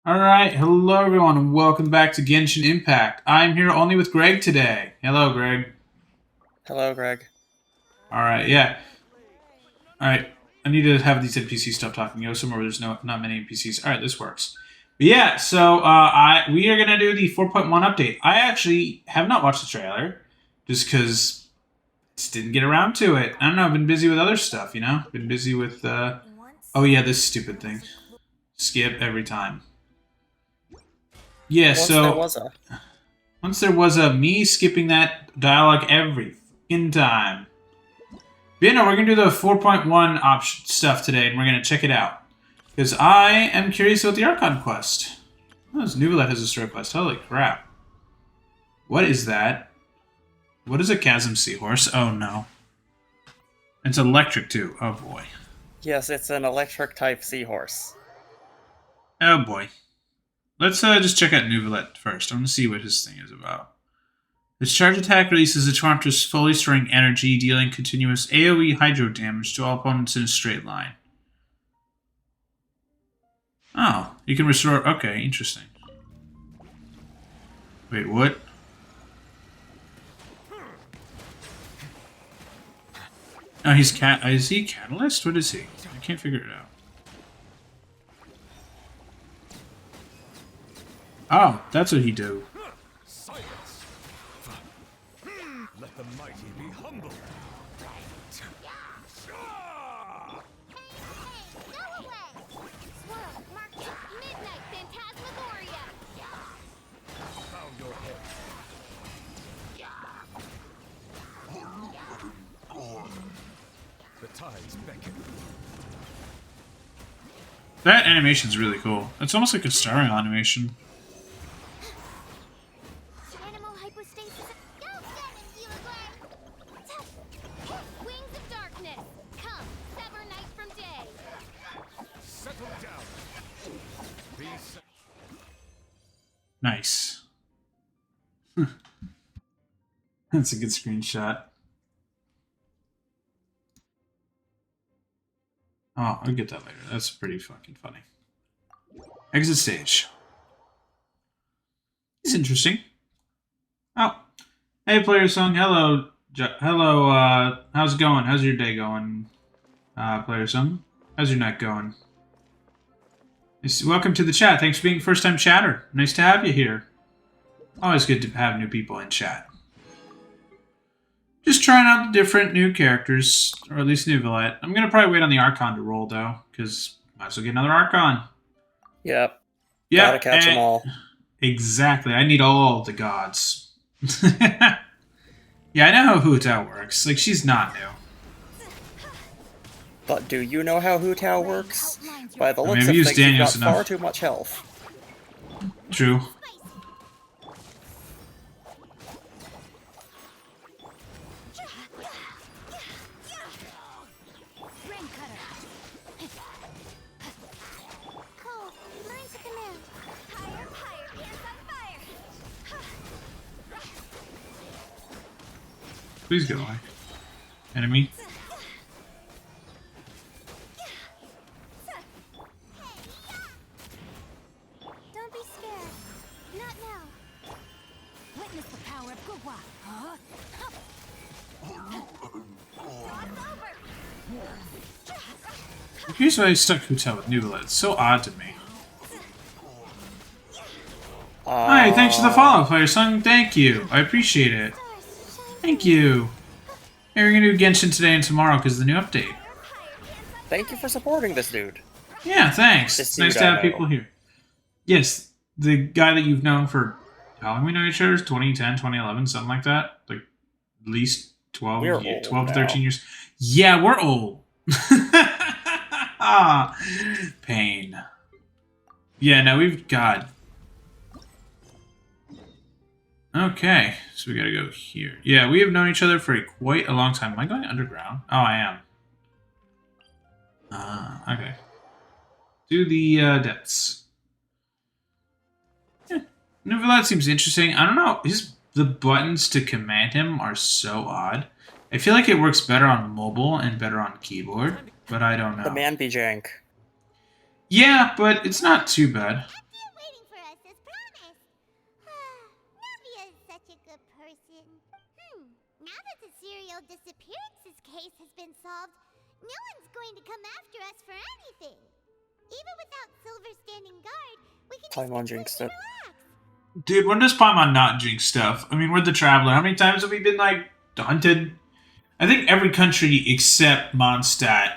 Alright, hello everyone, and welcome back to Genshin Impact. I'm here only with Greg today. Hello, Greg. Hello, Greg. Alright, yeah. Alright, I need to have these NPCs stop talking. Go somewhere where there's not many NPCs. Alright, this works. But yeah, so we are going to do the 4.1 update. I actually have not watched the trailer, just because just didn't get around to it. I don't know, I've been busy with other stuff, you know? Been busy with, oh yeah, this stupid thing. Skip every time. Yeah, once there was a me skipping that dialogue every fucking time. But yeah, no, we're gonna do the 4.1 option stuff today, and we're gonna check it out because I am curious about the Archon quest. Oh, this Nuvalet has a story quest. Holy crap! What is that? What is a chasm seahorse? Oh no, it's electric too. Oh boy. Yes, it's an electric type seahorse. Oh boy. Let's just check out Nuvalet first. I want to see what his thing is about. Its charge attack releases a Torrentress fully storing energy, dealing continuous AoE hydro damage to all opponents in a straight line. Oh, you can restore... Okay, interesting. Wait, what? Oh, he's is he Catalyst? What is he? I can't figure it out. Oh, that's what he do. Silence. Let the mighty be humbled. Bow your head. The tides beckon. That animation's really cool. It's almost like a starring animation. Settle down. Peace. Nice. That's a good screenshot. Oh, I'll get that later. That's pretty fucking funny. Exit stage. It's interesting. Oh. Hey, Player Song. Hello. Hello, how's it going? How's your day going, Player Song? How's your night going? Welcome to the chat. Thanks for being first-time chatter. Nice to have you here. Always good to have new people in chat. Just trying out the different new characters, or at least Nuvalet. I'm going to probably wait on the Archon to roll, though, because might as well get another Archon. Yep. Yeah, Gotta catch them all. Exactly. I need all the gods. Yeah, I know how Hu Tao works. Like, she's not new. But do you know how Hu Tao works? By the looks I've of used things, you've got Daniels enough. far too much health. True. Please get away. Enemy. Don't be scared. Not now. Witness the power of Gugwa. Huh? Here's why I stuck Hu Tao with Nuvalet. It's so odd to me. Hi, thanks for the follow, Player Song. Thank you. I appreciate it. Thank you. Hey, we're gonna do Genshin today and tomorrow because of the new update. Thank you for supporting this dude. Yeah, thanks. This It's nice dude to I have know. people here. Yes, the guy that you've known for how long we know each other? 2010, 2011, something like that? Like, at least 12, We're years, old 12 to now. 13 years. Yeah, we're old. Ah, pain. Yeah, no, we've got... Okay, so we gotta go here. Yeah, we have known each other for quite a long time. Am I going underground? Oh, I am. Okay. Do the depths. Yeah, Nuvalet seems interesting. I don't know. The buttons to command him are so odd. I feel like it works better on mobile and better on keyboard, but I don't know. The man be jank. Yeah, but it's not too bad. solved, no one's going to come after us for anything. Even without Silver standing guard, we can Paimon just jinxed it. relax. Dude, when does Paimon not jinx stuff? I mean, we're the Traveler. How many times have we been, like, hunted? I think every country except Mondstadt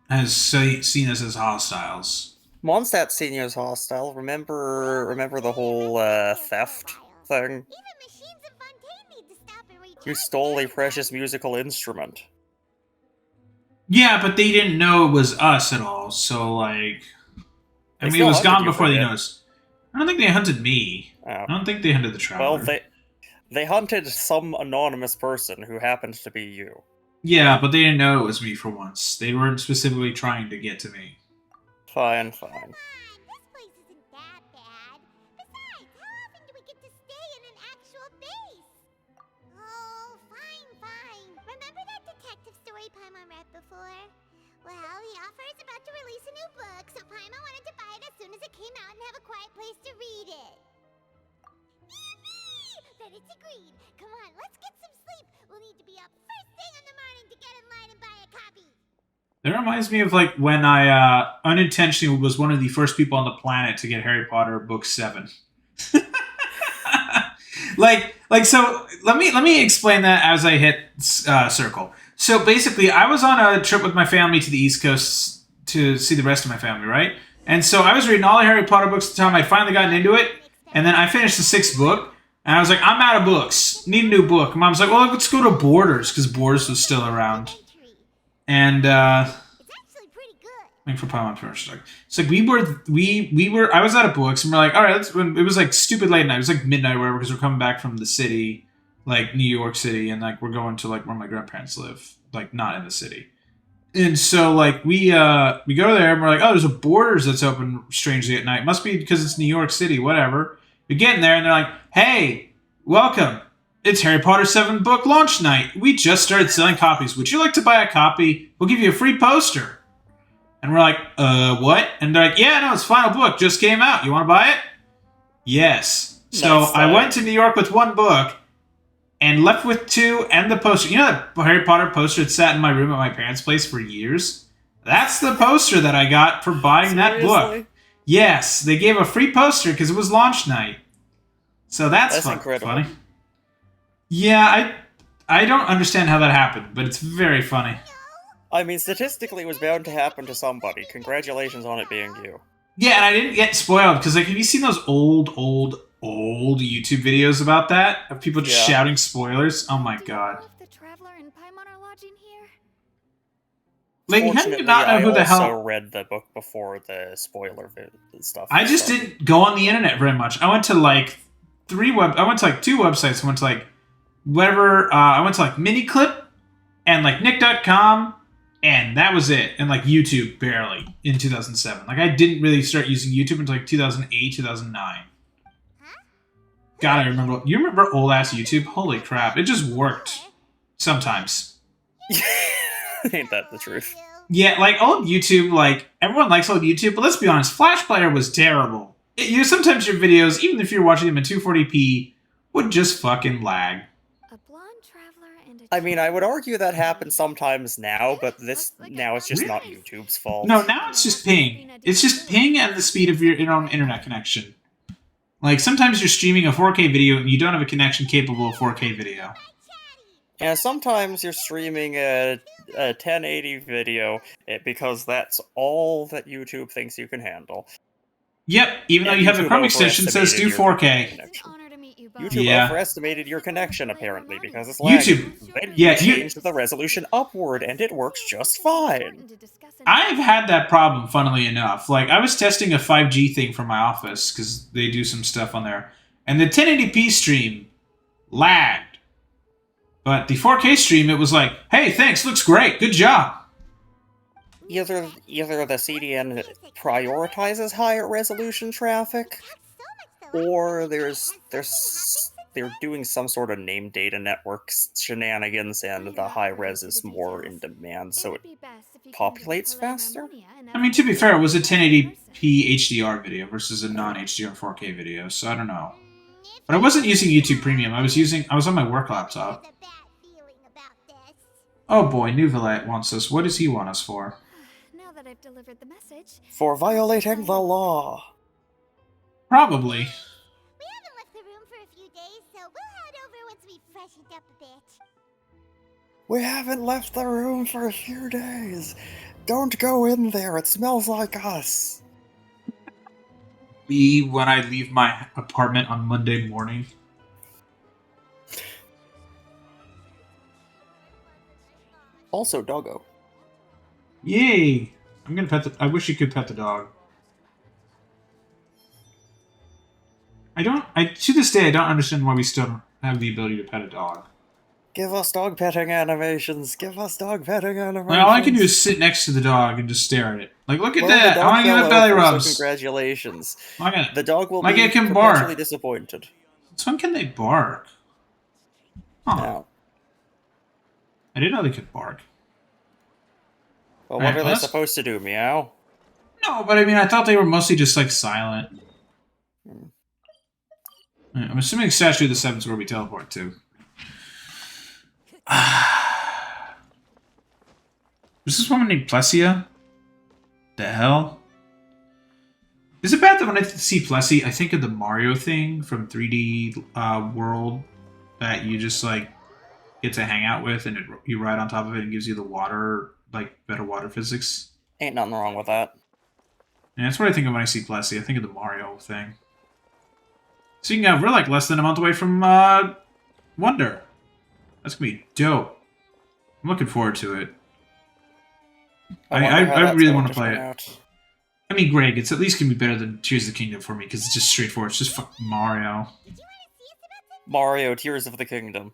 has seen us as hostiles. Mondstadt's seen you as hostile. Remember the whole theft thing? Even machines in Fontaine need to stop and recharge. You stole a precious musical instrument. Yeah, but they didn't know it was us at all, so, like... I They mean, it was still gone hunted you before for they it. noticed. I don't think they hunted me. Oh. I don't think they hunted the Traveler. Well, they hunted some anonymous person who happened to be you. Yeah, but they didn't know it was me for once. They weren't specifically trying to get to me. Fine. Come on, this place isn't that bad. Besides, how often do we get to stay in an actual base? Oh, fine. Remember that detective story Paimon read before? Well, the author is about to release a new book, so Paimon wanted to buy it as soon as it came out and have a quiet place to read it. Yippee! Then it's agreed. Come on, let's get some sleep. We'll need to be up first thing in the morning to get in line and buy a copy. That reminds me of, like, when I unintentionally was one of the first people on the planet to get Harry Potter Book 7. So let me explain that as I hit circle. So basically, I was on a trip with my family to the East Coast to see the rest of my family, right? And so I was reading all the Harry Potter books at the time. I'd finally gotten into it, and then I finished the 6th book, and I was like, I'm out of books. Need a new book. And Mom's like, well, let's go to Borders, because Borders was still around. And It's actually pretty good. waiting for Paimon to finish. It's like we were. I was out of books, and we're like, all right, let's. It was like stupid late night. It was like midnight, or whatever, because we're coming back from the city, like New York City, and like we're going to like where my grandparents live, like not in the city. And so like we go there, and we're like, oh, there's a Borders that's open strangely at night. Must be because it's New York City, whatever. We get in there, and they're like, hey, welcome. It's Harry Potter 7 book launch night. We just started selling copies. Would you like to buy a copy? We'll give you a free poster. And we're like, what? And they're like, yeah, no, it's final book. Just came out. You want to buy it? Yes. So Nice, I went to New York with 1 book and left with 2 and the poster. You know that Harry Potter poster that sat in my room at my parents' place for years? That's the poster that I got for buying that book. Seriously? Yes, they gave a free poster because it was launch night. So that's incredible. funny. Yeah, I don't understand how that happened, but it's very funny. I mean, statistically, it was bound to happen to somebody. Congratulations on it being you. Yeah, and I didn't get spoiled because, like, have you seen those old YouTube videos about that of people just Yeah. shouting spoilers? Oh my god! Do you know if the Traveler and Paimon are lodging here? Like, how do you Fortunately, not know who the I also hell? read the book before the spoiler stuff. I just so- didn't go on the internet very much. I went to like I went to like 2 websites. I went to like whatever. I went to like Miniclip and like Nick.com. And that was it. And like YouTube barely in 2007. Like I didn't really start using YouTube until like 2008, 2009. God, I remember. You remember old ass YouTube? Holy crap. It just worked. Sometimes. Ain't that the truth? Yeah, like old YouTube, like everyone likes old YouTube, but let's be honest, Flash Player was terrible. Sometimes your videos, even if you're watching them in 240p, would just fucking lag. A blonde traveler and a I mean, I would argue that happens sometimes now, but now it's just not Really? YouTube's fault. No, now it's just ping. It's just ping and the speed of your own internet connection. Like, sometimes you're streaming a 4K video and you don't have a connection capable of 4K video. Yeah, sometimes you're streaming a 1080 video because that's all that YouTube thinks you can handle. Yep, even though you have a YouTube Chrome extension that says do overestimated your 4K. connection. It's an honor to meet you both. YouTube Yeah. overestimated your connection, apparently, because it's lagging. YouTube. Then Yeah, you you- changed the resolution upward, and it works just fine. I've had that problem, funnily enough. Like, I was testing a 5G thing for my office, because they do some stuff on there. And the 1080p stream lagged. But the 4K stream, it was like, hey, thanks, looks great, good job. Either the CDN prioritizes higher resolution traffic, or they're doing some sort of named data network shenanigans, and the high res is more in demand, so it populates faster? I mean, to be fair, it was a 1080p HDR video versus a non-HDR 4K video, so I don't know. But I wasn't using YouTube Premium, I was on my work laptop. Oh boy, Nouvelet wants us. What does he want us for? Now that I've delivered the message. For violating the law. Probably. We haven't left the room for a few days, so we'll head over once we've freshened up a bit. We haven't left the room for a few days. Don't go in there, it smells like us. Me when I leave my apartment on Monday morning. Also, doggo. Yay! I'm gonna pet the. I wish you could pet the dog. To this day, I don't understand why we still don't have the ability to pet a dog. Give us dog petting animations. Give us dog petting animations. Like, all I can do is sit next to the dog and just stare at it. Like, look at Well, that! the I dog want to give fell it belly over, so rubs. congratulations. Look at The dog will Like be it can bark. perpetually disappointed. Since when can they bark? Huh. Now, I didn't know they could bark. well, Alright, what are they let's- supposed to do, meow? No, but I mean, I thought they were mostly just, like, silent. Hmm. I'm assuming Statue of the Seven's where we teleport to. Was this woman named Plessia? The hell? Is it bad that when I see Plessie, I think of the Mario thing from 3D World that you just, like, get to hang out with and you ride on top of it and gives you the water, like, better water physics? Ain't nothing wrong with that. And that's what I think of when I see Plessie. I think of the Mario thing. Speaking of, we're like less than a month away from Wonder. That's gonna be dope. I'm looking forward to it. I really want to play it. Out. I mean, Greg, it's at least gonna be better than Tears of the Kingdom for me because it's just straightforward. It's just fucking Mario. Mario Tears of the Kingdom.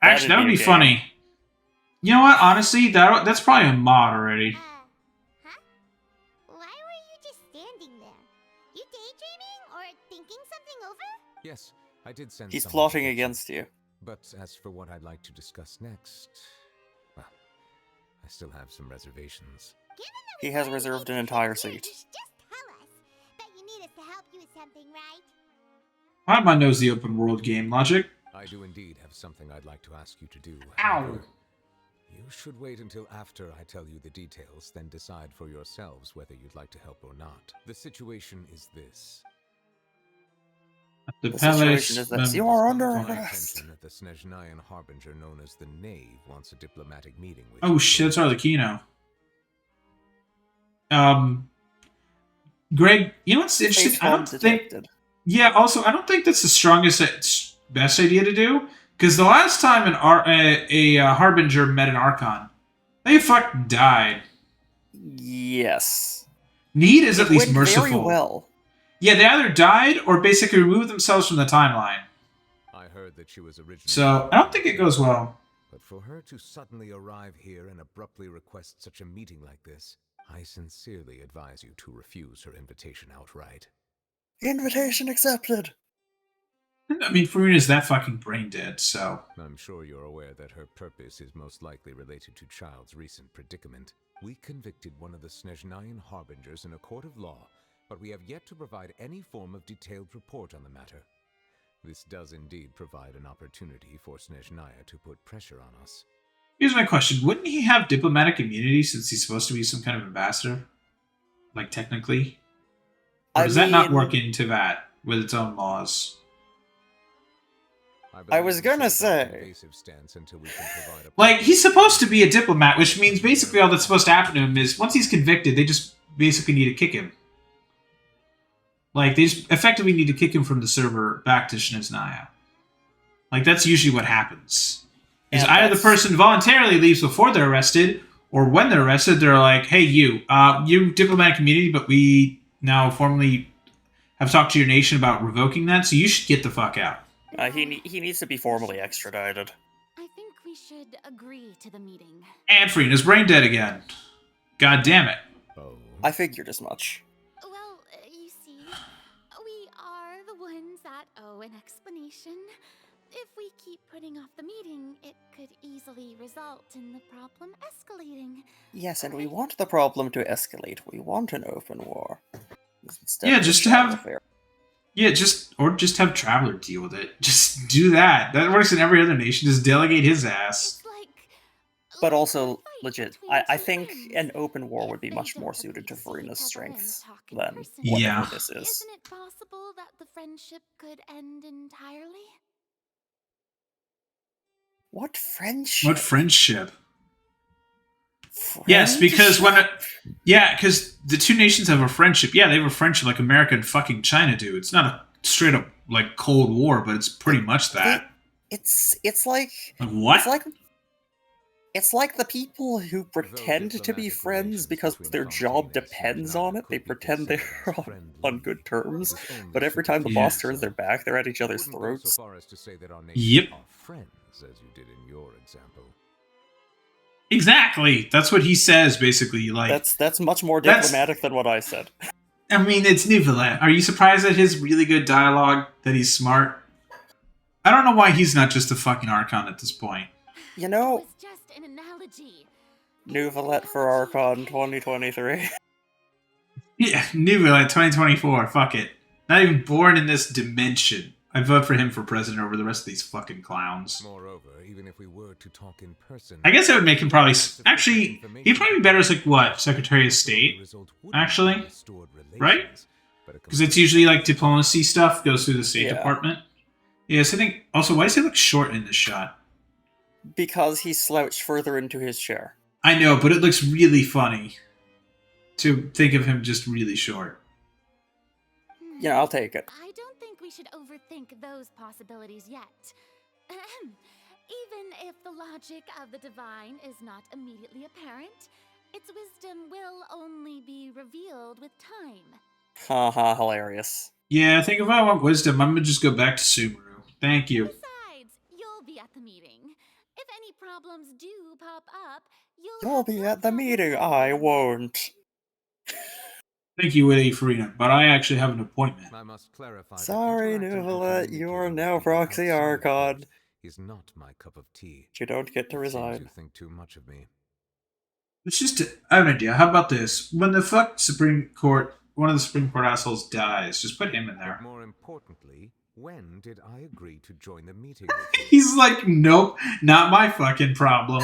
Actually, that would be a game. funny. You know what? Honestly, that's probably a mod already. Huh? Why were you just standing there? You daydreaming or thinking something over? Yes, I did send He's someone plotting to get you. against you. But as for what I'd like to discuss next, well, I still have some reservations. Given that He we has finally reserved made an it entire here, seat. Just tell us. Bet you need us to help you with something, right? Paimon knows the open world game logic. I do indeed have something I'd like to ask you to do. Ow. However, you should wait until after I tell you the details, then decide for yourselves whether you'd like to help or not. The situation is this. The The palace. situation is this. You are under It's come to my arrest. attention that the Snezhnayan Harbinger known as the Knave wants a diplomatic meeting with Oh you. shit, that's Arlecchino. Greg, you know what's interesting? Face I don't bomb think. detected. Yeah, also, I don't think that's the strongest, best idea to do. Because the last time a Harbinger met an Archon, they fucking died. Yes. Need is It at least went merciful. very well. Yeah, they either died or basically removed themselves from the timeline. I heard that she was originally. So, I don't think it goes well. But for her to suddenly arrive here and abruptly request such a meeting like this, I sincerely advise you to refuse her invitation outright. Invitation accepted. I mean, Faruna's that fucking brain dead, so... I'm sure you're aware that her purpose is most likely related to Child's recent predicament. We convicted one of the Snezhnayan Harbingers in a court of law, but we have yet to provide any form of detailed report on the matter. This does indeed provide an opportunity for Snezhnaya to put pressure on us. Here's my question. Wouldn't he have diplomatic immunity since he's supposed to be some kind of ambassador? Like, technically? Or does that not work into that with its own laws? I was gonna say. Invasive stance until we can provide a Like, he's supposed to be a diplomat, which means basically all that's supposed to happen to him is once he's convicted, they just basically need to kick him. Like, they just effectively need to kick him from the server back to Snezhnaya. Like, that's usually what happens. Is Yeah, either the person voluntarily leaves before they're arrested, or when they're arrested, they're like, hey, you diplomatic immunity, but we now formally have talked to your nation about revoking that, so you should get the fuck out. He needs to be formally extradited. I think we should agree to the meeting. And Freena's brain dead again. God damn it. Oh. I figured as much. Well, you see, we are the ones that owe an explanation. If we keep putting off the meeting, it could easily result in the problem escalating. Yes, and we want the problem to escalate. We want an open war. Instead Yeah, of a just to shadow have- affair. Yeah, just have Traveler deal with it. Just do that. That works in every other nation. Just delegate his ass. It's like But Or also, fight legit, between I two think friends. an open war If would be they much don't more suited to agree see Farina's each other and strengths talk in than person, whatever Yeah. this is. Isn't it possible that the friendship could end entirely? What What friendship? friendship? Yes, because because the two nations have a friendship. Yeah, they have a friendship like America and fucking China do. It's not a straight up like Cold War, but it's pretty much that. It's Like it's what? like it's like the people who Though pretend to be diplomatic friends relations because between their job Fontaine and depends on it. Snezhnaya They could be pretend they're considered as on friendly, good terms, it is only but every time the boss Yeah. turns their back, they're at each I other's wouldn't go so throats. far as to say that our nations Yep. are friends, as you did in your example. Exactly. That's what he says, basically. Like, That's much more That's- diplomatic than what I said. I mean, it's Nivelet. Are you surprised at his really good dialogue? That he's smart? I don't know why he's not just a fucking Archon at this point. You It know, was just an analogy. Nouvelet for Archon 2023. Yeah, Nivelet 2024. Fuck it. Not even born in this dimension. I vote for him for president over the rest of these fucking clowns. Moreover, even if we were to talk in person, I guess that would make him probably. Actually, he'd probably be better as like what, Secretary of State? Actually, right? Because it's usually like diplomacy stuff goes through the State Yeah. Department. Yes, I think. Also, why does he look short in this shot? Because he slouched further into his chair. I know, but it looks really funny to think of him just really short. Yeah, I'll take it. I don't think we should overthink those possibilities yet. Even if the logic of the divine is not immediately apparent, its wisdom will only be revealed with time. Haha, hilarious. Yeah, I think if I want wisdom, I'm gonna just go back to Subaru. Thank you. Besides, you'll be at the meeting. If any problems do pop up, You'll have be no at the problem meeting, solving I them. won't. Thank you, Willie Farina, but I actually have an appointment. I must clarify that Sorry, interacting and Nouvelet, you are communicating now with people proxy outside Archon. Earth is not my cup of tea. You don't get to Seems you resign. think too much of me. It's just, I have an idea. How about this? When the fuck Supreme Court, one of the Supreme Court assholes dies, just put him in But there. more importantly, when did I agree to join the meeting with you? He's like, nope, not my fucking problem.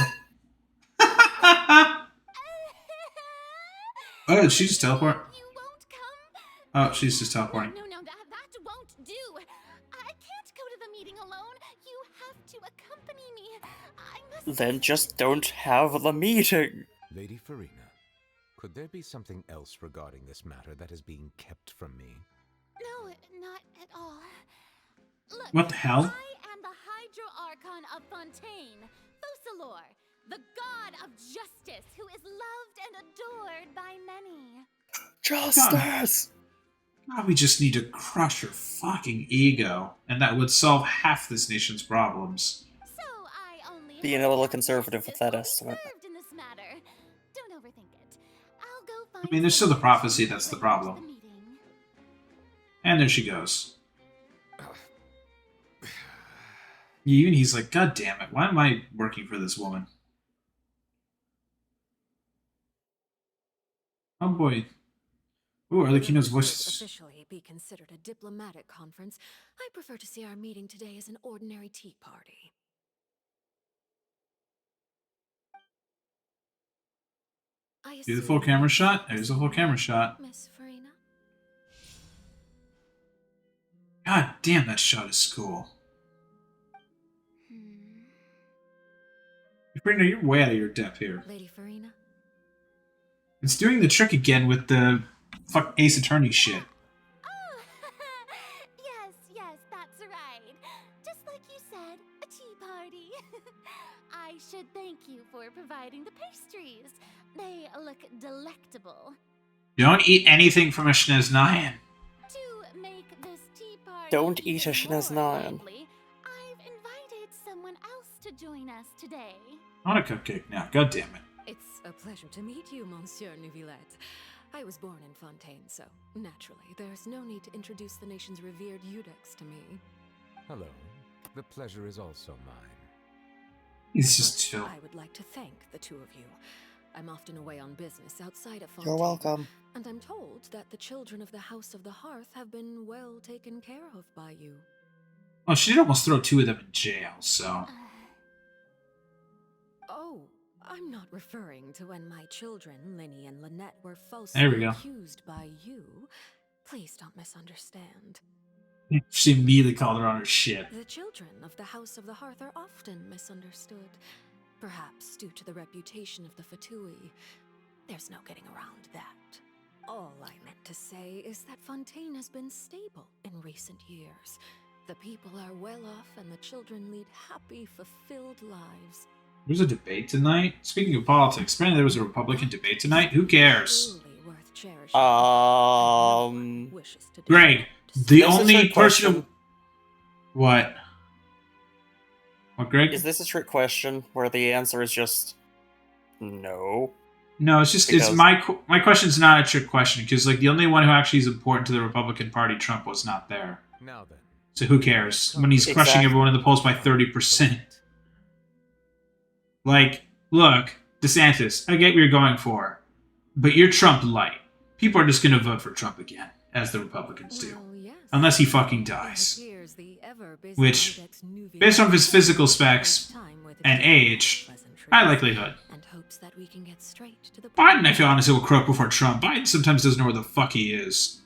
Oh, she just teleport? You won't come? Oh, she's just teleporting. No, that won't do. I can't go to the meeting alone. You have to accompany me. I must. Then just don't have the meeting. Lady Farina, could there be something else regarding this matter that is being kept from me? No, not at all. Look, What the hell? I am the Hydro Archon of Fontaine, Focalor, the god of justice who is loved and adored by many. Justice! Oh, we just need to crush her fucking ego, and that would solve half this nation's problems. So I only Being a hope little that conservative with justice that will be estimate. served in this matter. Don't overthink it. I'll go find I mean, there's still the someone prophecy to that's the arrange problem. meeting. And there she goes. Even he's like, God damn it, why am I working for this woman? Oh boy. Ooh, Arlecchino's While voice. this could officially be considered a diplomatic conference, I prefer to see our meeting today as an ordinary tea party. Do the full camera shot? There's a full camera shot. Miss Farina? God damn, that shot is cool. Brenda, you're way out of your depth here. Lady Farina? It's doing the trick again with the fuck Ace Attorney shit. Oh, yes, that's right. Just like you said, a tea party. I should thank you for providing the pastries. They look delectable. Don't eat anything from a Schneznayan. To make this tea party Don't eat a even more Schneznayan. lively, I've invited someone else to join us today. I want a cupcake now. God damn it. It's a pleasure to meet you, Monsieur Neuvillette. I was born in Fontaine, so naturally, there's no need to introduce the nation's revered Eudex to me. Hello. The pleasure is also mine. He's just First, chill. I would like to thank the two of you. I'm often away on business outside of Fontaine. You're welcome. And I'm told that the children of the House of the Hearth have been well taken care of by you. Well, she did almost throw two of them in jail, so. Oh, I'm not referring to when my children, Linny and Lynette, were There we falsely go. accused by you. Please don't misunderstand. She immediately called her on her shit. The children of the House of the Hearth are often misunderstood, perhaps due to the reputation of the Fatui. There's no getting around that. All I meant to say is that Fontaine has been stable in recent years. The people are well off and the children lead happy, fulfilled lives. There's a debate tonight. Speaking of politics, apparently there was a Republican debate tonight. Who cares? Truly worth cherishing. Um, No one wishes to Greg, disrupt. the That's a only trick person... question. What? What, Greg? Is this a trick question where the answer is just no? No, it's just Because- it's my question's not a trick question because like the only one who actually is important to the Republican Party, Trump, was not there. Now then. So who cares when he's crushing Exactly. everyone in the polls by 30%? Like, look, DeSantis, I get what you're going for, but you're Trump light. People are just going to vote for Trump again, as the Republicans do, Well, yes. unless he fucking It dies. appears the ever-busy Which, Index Nuvi based on his physical takes specs time with and its age, pleasantries high likelihood. and hopes that we can get straight to the Biden, I feel honestly, will croak before Trump. Biden sometimes doesn't know where the fuck he is.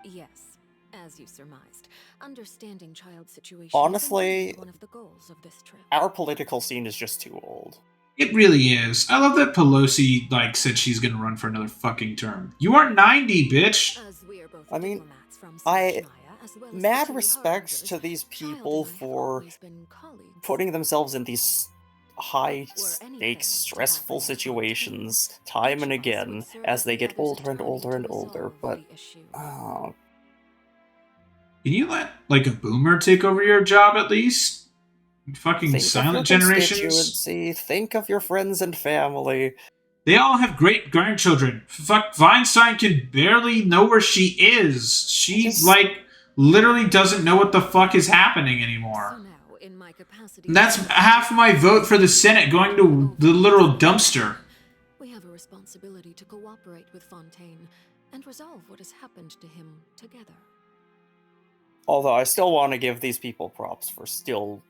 Yes, as you surmised, understanding child situations Honestly, is one of the goals of this trip. Our political scene is just too old. It really is. I love that Pelosi, like, said she's gonna run for another fucking term. You are 90, bitch! As we are both I mean, diplomats from I- Snezhnaya, as well as Mad Fatui respect harbingers, to these Child people and I have for always been colleagues. putting themselves in these high Were anything stakes, to stressful happen in situations Fontaine, time each and of us again would serve as they the get other's older and attorney older to and older, resolve but the issue. Can you let, like, a boomer take over your job at least? Fucking think silent of your generations? constituency, think of your friends and family. They all have great grandchildren. Fuck, Weinstein can barely know where she is. She, Just- like, literally doesn't know what the fuck is happening So anymore. now, in my capacity And that's as half my vote for the Senate going to the literal dumpster. We have a responsibility to cooperate with Fontaine and resolve what has happened to him together. Although I still want to give these people props for still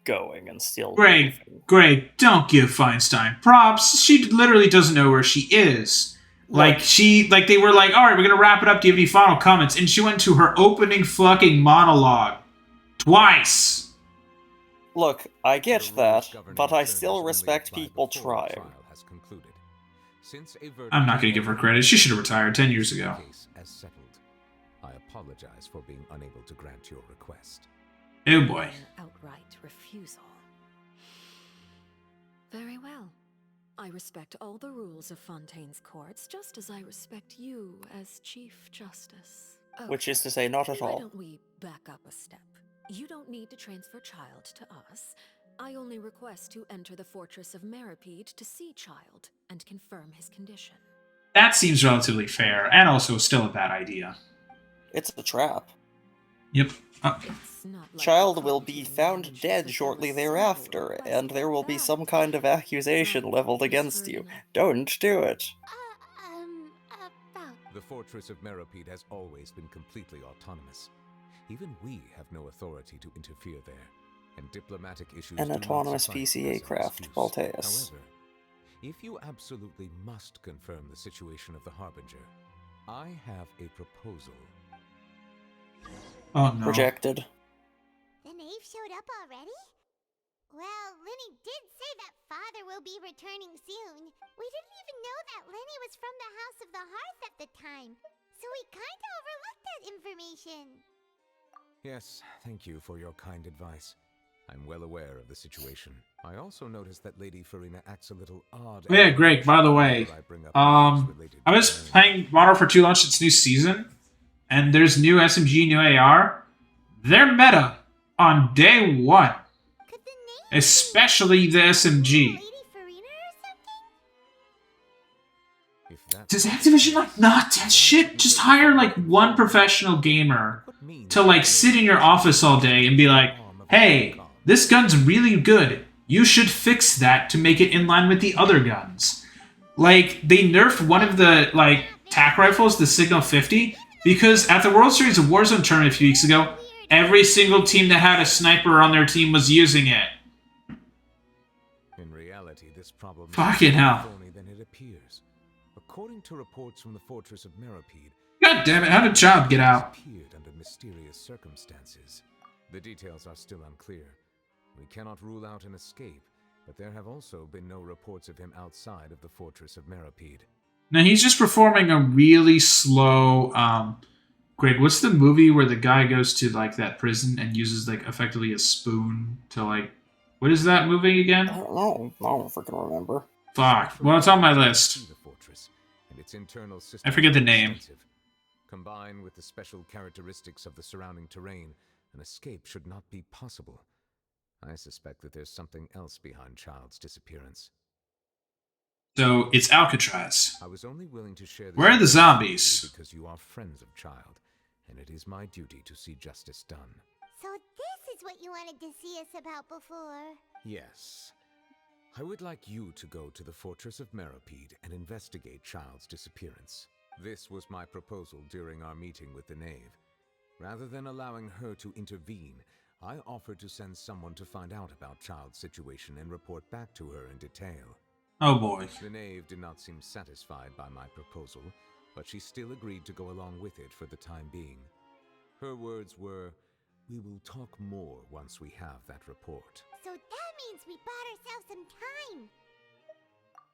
going and still Greg, moving. Greg, don't give Feinstein props. She literally doesn't know where she is. Like, they were like, alright, we're gonna wrap it up. Do you have any final comments? And she went to her opening fucking monologue. Twice. Look, I get The rules that, governing but I attorneys still only respect apply people before a trying. trial has concluded. Since a verdict I'm not is gonna give her already credit. She made, should have retired 10 years ago. the case as settled. I apologize for being unable to grant your request. Oh boy. An outright refusal. Very well. I respect all the rules of Fontaine's courts, just as I respect you as Chief Justice. Oh, Which is to say, not at why all. don't we back up a step? You don't need to transfer Child to us. I only request to enter the fortress of Meripede to see Child and confirm his condition. That seems relatively fair, and also still a bad idea. It's a trap. Yep. It's not like Child the will court be can found manage dead to shortly fill a thereafter, cell and there will be like some that. kind of accusation Not leveled Miss against you. Verena. Don't do it. About. The fortress of Meripede has always been completely autonomous. Even we have no authority to interfere there, and diplomatic issues An do not autonomous suffice PCA as an craft, excuse. Balteus. However, if you absolutely must confirm the situation of the Harbinger, I have a proposal. Oh no. Rejected. The knave showed up already? Well, Lenny did say that father will be returning soon. We didn't even know that Lenny was from the House of the Hearth at the time, so we kinda overlooked that information. Yes, thank you for your kind advice. I'm well aware of the situation. I also noticed that Lady Farina acts a little odd. Oh, yeah, Greg, by the way, whenever I bring up matters related I to was her name. playing Modern Warfare 2 launched its new season, and there's new SMG, new AR. They're meta on day one, Could the name be especially the SMG. Lady Farina or something? If that Does Activision like not that shit? Just hire like one professional gamer What means to like sit in your office all day and be like, hey, this gun's really good. You should fix that to make it in line with the other guns. Like, they nerfed one of the, like, tac rifles, the Signal 50, because at the World Series of Warzone tournament a few weeks ago, every single team that had a sniper on their team was using it. In reality, this problem Fucking is more hell. thorny than it appears. According to reports from the fortress of Meripede, God damn it, how did Child get out? disappeared under mysterious circumstances. The details are still unclear. We cannot rule out an escape, but there have also been no reports of him outside of the fortress of Meripede. Now he's just performing a really slow. Greg, what's the movie where the guy goes to like that prison and uses like effectively a spoon to like? What is that movie I again? don't know. I don't freaking remember. Fuck. Well, it's on my list. The fortress and its internal I forget the systems are name. extensive. Combined with the special characteristics of the surrounding terrain, an escape should not be possible. I suspect that there's something else behind Child's disappearance. So it's Alcatraz. I was only willing to share this Where are the information with you zombies? because you are friends of Child, and it is my duty to see justice done. So this is what you wanted to see us about before. Yes. I would like you to go to the Fortress of Meripede and investigate Child's disappearance. This was my proposal during our meeting with the Knave. Rather than allowing her to intervene, I offered to send someone to find out about Child's situation and report back to her in detail. Oh boy. The Knave did not seem satisfied by my proposal, but she still agreed to go along with it for the time being. Her words were, "We will talk more once we have that report." So that means we bought ourselves some time.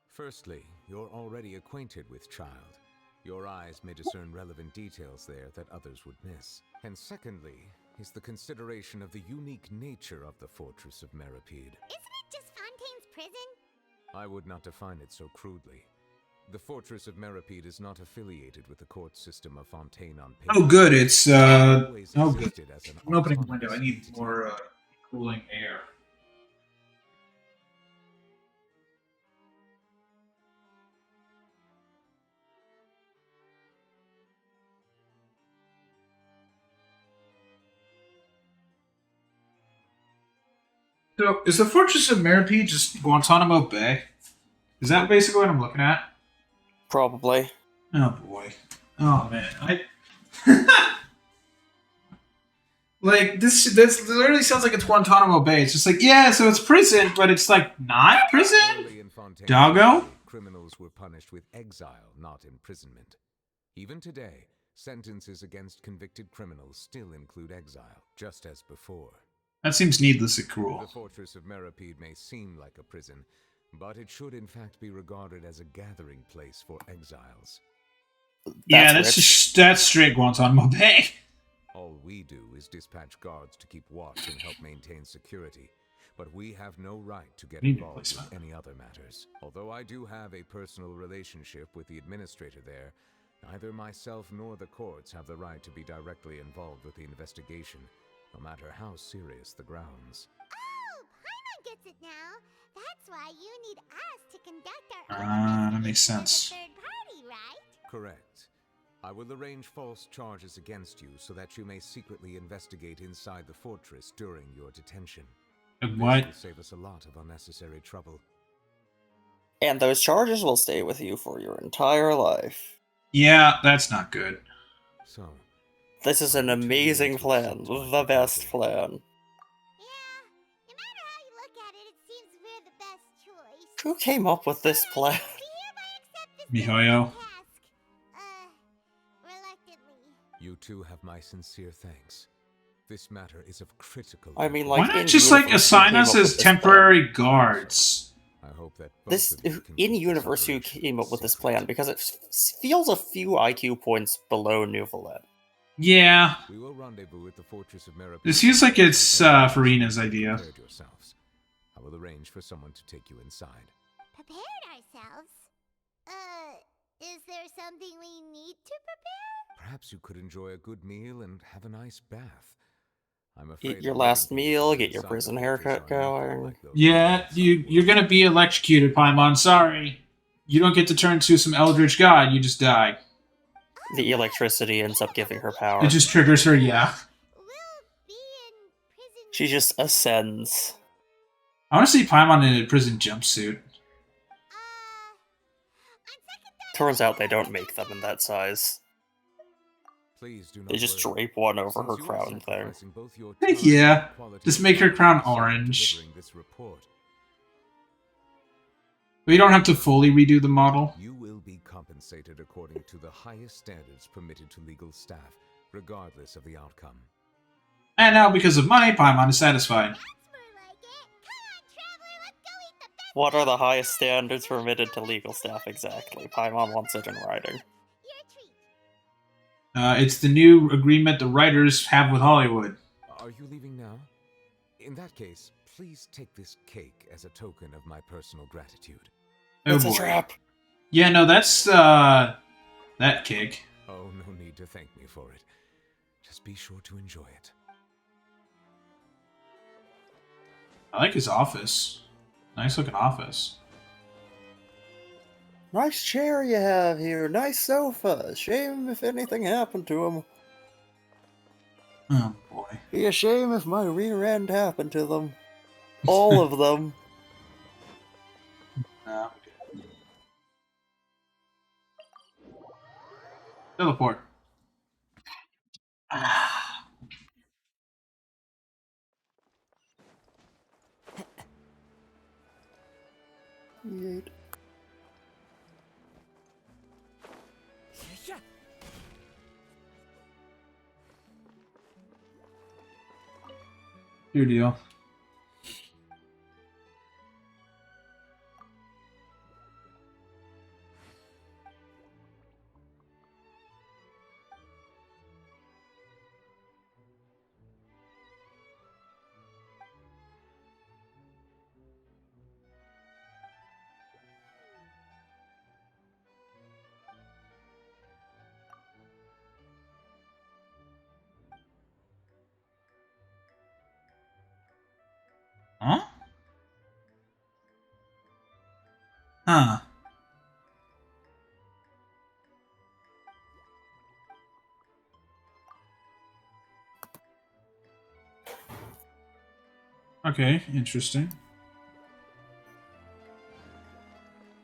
Firstly, you're already acquainted with Child. Your eyes may discern relevant details there that others would miss. And secondly, is the consideration of the unique nature of the Fortress of Meripede. Isn't it just Fontaine's prison? I would not define it so crudely. The Fortress of Meripede is not affiliated with the court system of Fontaine on paper. Oh good, it's Always oh good. existed as an I'm opening the autonomous window. I need entity. more cooling air. So, is the Fortress of Meripede just Guantanamo Bay? Is that basically what I'm looking at? Probably. Oh boy. Oh man. Like this literally sounds like it's Guantanamo Bay. It's just like, yeah, so it's prison, but it's like not prison? Early in Fontaine's Doggo? history, criminals were punished with exile, not imprisonment. Even today, sentences against convicted criminals still include exile, just as before. That seems needlessly cruel. The Fortress of Meripede may seem like a prison, but it should in fact be regarded as a gathering place for exiles. Yeah, that's rich. just that's straight Guantanamo Bay. All we do is dispatch guards to keep watch and help maintain security, but we have no right to get Need involved with replacement. any other matters. Although I do have a personal relationship with the administrator there, neither myself nor the courts have the right to be directly involved with the investigation, no matter how serious the grounds. Oh, Paimon gets it now. That's why you need us to conduct our own That makes investigation as a sense. third party, right? Correct. I will arrange false charges against you so that you may secretly investigate inside the fortress during your detention. Like This what? will save us a lot of unnecessary trouble. And those charges will stay with you for your entire life. Yeah, that's not good. So, This is an amazing plan. The best plan. Yeah, no matter how you look at it, it seems we're the best choice. Who came up with this plan? We hereby accept this Mihoyo. task. Reluctantly. you two have my sincere thanks. This matter is of critical I mean, importance. like, Why not in just like universe, who assign came us up with as this plan? temporary guards? I hope that both This of you can in keep universe who operation came up with this secret. plan because it feels a few IQ points below Nouvelet. Yeah. We will rendezvous at the Fortress of Meripede. This feels like it's Farina's idea. Prepared yourselves. I will arrange for someone to take you inside. Prepared ourselves? Is there something we need to prepare? Perhaps you could enjoy a good meal and have a nice bath. I'm Eat afraid your the last living meal, conditions get your inside prison the fortress haircut are nothing going. like those Yeah, outside you're gonna be electrocuted, Paimon. Sorry. You don't get to turn to some eldritch god. You just die. The electricity ends up giving her power. It just triggers her. Yeah. We'll be in prison. She just ascends. I want to see Paimon in a prison jumpsuit. On second thought, Turns out they don't make them in that size. Please do not They just worry. drape one over Since her you are crown thing. sacrificing both your Heck time yeah. and quality Just of make her life crown yourself orange. delivering this report. We don't have to fully redo the model. You will be compensated according to the highest standards permitted to legal staff, regardless of the outcome. And now, because of money, Paimon is satisfied. That's more like it. Come on, traveler, let's go eat the best. What are the highest standards permitted to legal staff exactly? Paimon wants it in writing. Your treat. It's the new agreement the writers have with Hollywood. Are you leaving now? In that case, please take this cake as a token of my personal gratitude. Oh It's boy. a trap. Yeah, no, that's that cake. Oh, no need to thank me for it. Just be sure to enjoy it. I like his office. Nice looking office. Nice chair you have here. Nice sofa. Shame if anything happened to him. Oh boy. Be a shame if my rear end happened to them. All of them. No. Teleport. Ah. Yeet. Your deal. Huh? Huh. Okay, interesting.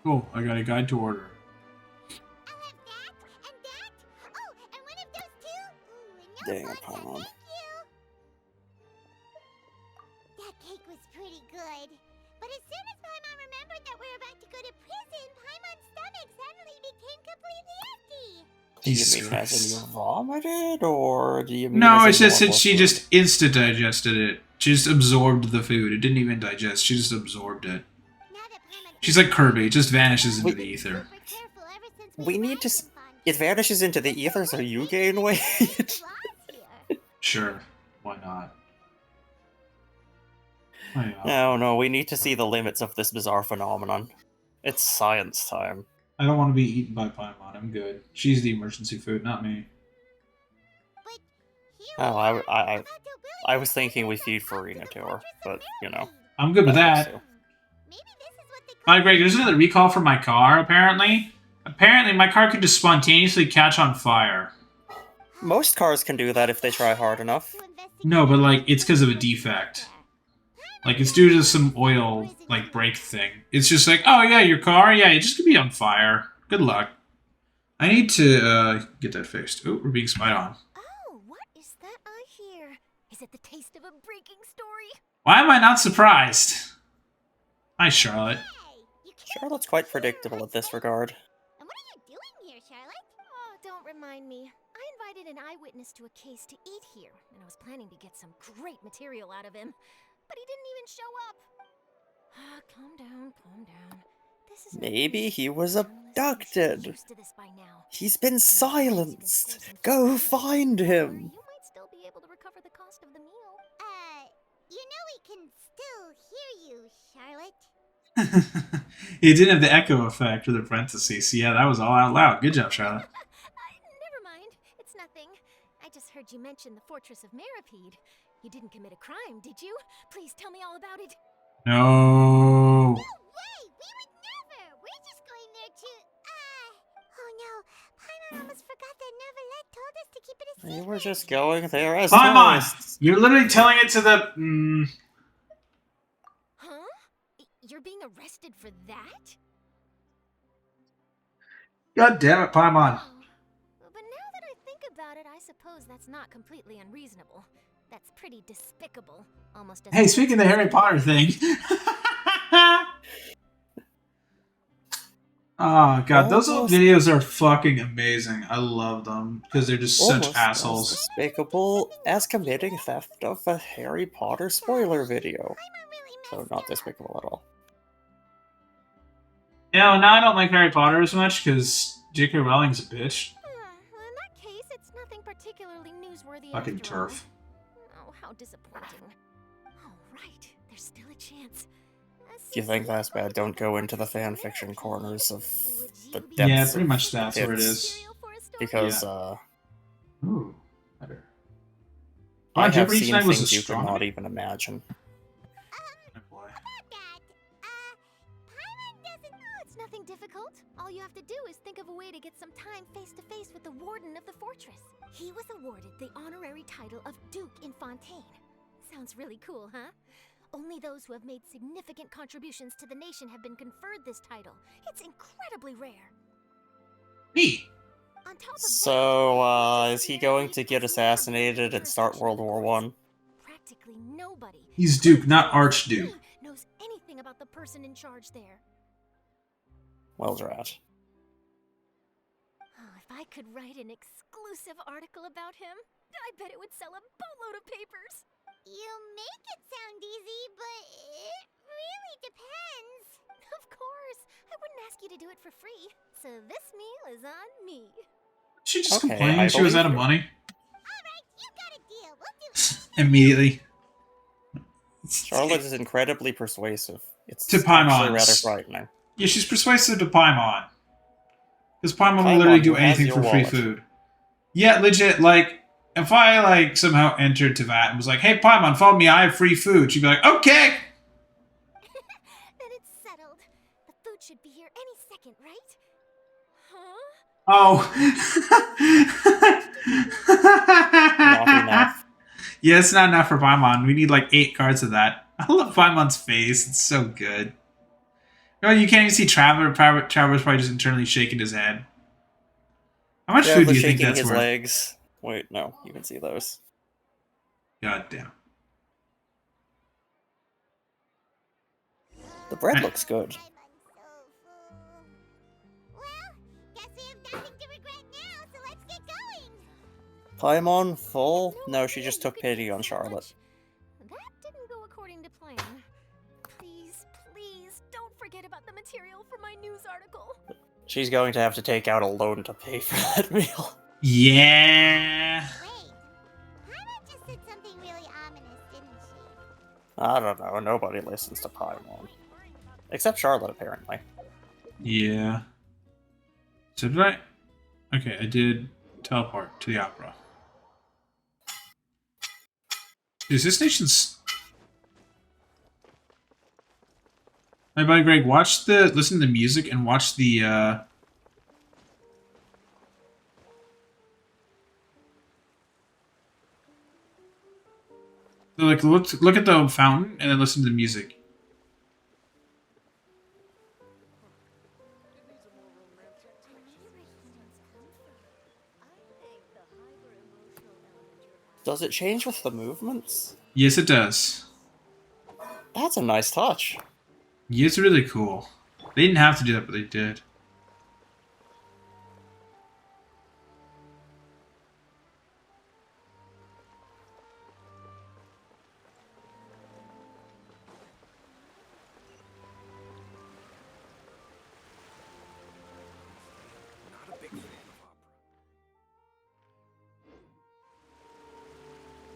Cool, I got a guide to order. I'll have that and that. Oh, and one of those too. Ooh, and no Dang it, vodka, Paimon. thank you. That cake was pretty good. But as soon as Paimon remembered that we're about to go to prison, Paimon's stomach suddenly became completely empty. Do you Jesus mean as in Christ. you vomited, or do you mean No, as it's in just you that she almost- just instant digested it. She just absorbed the food. It didn't even digest. She just absorbed it. Now that Paimon She's like Kirby. It just vanishes into Wait. the ether. super careful ever since We need to tried s- some fun. It vanishes into the ether, so you gain weight. Laws here. Sure. Why not? Why not? No, we need to see the limits of this bizarre phenomenon. It's science time. I don't want to be eaten by Paimon. I'm good. She's the emergency food, not me. But here Oh, we I- are, I- about to really I was thinking we get feed ourselves Farina the to her, fortress of but, you know. Millipede. I'm good with that. So- Maybe this is what they call Hi, Greg. There's another recall for my car, apparently. Apparently, my car could just spontaneously catch on fire. Most cars can do that if they try hard enough. No, but, like, it's because of a defect. Like, it's due to some oil, like, brake thing. It's just like, oh, yeah, your car? Yeah, it just could be on fire. Good luck. I need to, get that fixed. Oh, we're being spied on. Oh, what is that I hear? Is it the taste of a breaking story? Why am I not surprised? Hi, Charlotte. Hey, you can't Charlotte's quite predictable in this regard. And what are you doing here, Charlotte? Oh, don't remind me. I invited an eyewitness to a case to eat here, and I was planning to get some great material out of him. But he didn't even show up. Ah, calm down, calm down. This is Maybe he was Unless he's abducted. used to this by now. He's been And if I mention his silenced. face in Go front of find you him. might still be able to recover the cost of the meal. You know we can still hear you, Charlotte. It didn't have the echo effect or the parentheses. Yeah, that was all out loud. Good job, Charlotte. Never mind. It's nothing. I just heard you mention the fortress of Meripede. You didn't commit a crime, did you? Please tell me all about it. No. No way! We would never! We're just going there to, Oh no, Paimon almost forgot that Neverlet told us to keep it a secret. They were just going there as Paimon! tourists. You're literally telling it to the... Huh? You're being arrested for that? God damn it, Paimon. Oh. But now that I think about it, I suppose that's not completely unreasonable. That's pretty despicable. Almost as Hey, speaking of the Harry Potter thing... Oh god, those old Almost, videos are fucking amazing. I love them because they're just such almost as assholes. despicable as committing theft of a Harry Potter spoiler video. So not despicable at all. You know, now I don't like Harry Potter as much because J.K. Rowling's a bitch. Well, in that case, it's nothing particularly newsworthy Fucking after all. turf. Oh, how disappointing. Oh, right. There's still a chance. If you think that's bad, don't go into the fanfiction corners of the depths Yeah, pretty of much that's where it pits, is. because Ooh, better. I Wow, have Jeopardy seen tonight was things you could not astronomy? even imagine. Oh boy. Dad, Paimon doesn't... Oh, it's nothing difficult. All you have to do is think of a way to get some time face to face with the warden of the fortress. He was awarded the honorary title of Duke in Fontaine. Sounds really cool, huh? Only those who have made significant contributions to the nation have been conferred this title. It's incredibly rare. Me. On top of So, that, is he going to get assassinated and start World War One? Practically nobody, He's Duke, not Archduke. knows anything about the person in charge there. Well, drat. Oh, if I could write an exclusive article about him, I bet it would sell a boatload of papers. You make it sound easy, but it really depends. Of course, I wouldn't ask you to do it for free. So this meal is on me. She just Okay, complained I she was believe out of you. money Alright, you got a deal. We'll do it. immediately. Charlotte is incredibly persuasive. It's To actually Paimon. rather frightening. Yeah, she's persuasive to Paimon. Because Paimon will Paimon, literally do who has anything your for free wallet. food. Yeah, legit, like, if I, like, somehow entered Tevat and was like, hey, Paimon, follow me, I have free food, she'd be like, okay! Then it's settled. The food should be here any second, right? Huh? Oh. Not enough. Yeah, it's not enough for Paimon. We need, like, 8 cards of that. I love Paimon's face. It's so good. Oh, you can't even see Traveler. Traveler's probably just internally shaking his head. How much food do you think shaking that's his worth? legs. Wait, no, you can see those. God damn. The bread looks good. I'm so full. Well, guess we have nothing to regret now, so let's get going. Paimon full? No, she just took pity on Charlotte. That didn't go according to plan. Please, please, don't forget about the material for my news article. She's going to have to take out a loan to pay for that meal. Yeah. Wait, Paimon just said something really ominous, didn't she? I don't know, nobody listens to Paimon. Except Charlotte, apparently. Yeah. So did I? Okay, I did teleport to the opera. Is this nation's... My buddy Greg, listen to the music and watch the, So, like, look at the fountain and then listen to the music. Does it change with the movements? Yes, it does. That's a nice touch. Yeah, it's really cool. They didn't have to do that, but they did.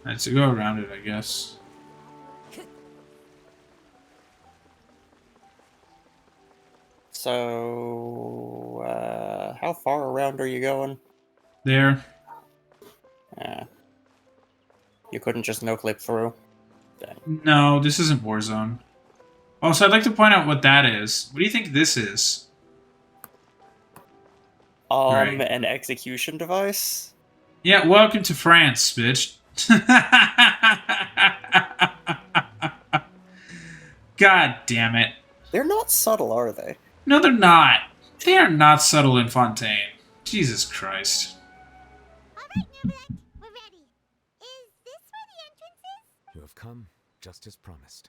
Alright, so go around it, I guess. So, how far around are you going? There. You couldn't just no-clip through? Dang. No, this isn't Warzone. Also, I'd like to point out what that is. What do you think this is? Right. An execution device? Yeah, welcome to France, bitch. God damn it. They're not subtle, are they? No, they're not. They are not subtle in Fontaine. Jesus Christ. Alright, Neverland, we're ready. Is this where the entrance is? You have come, just as promised.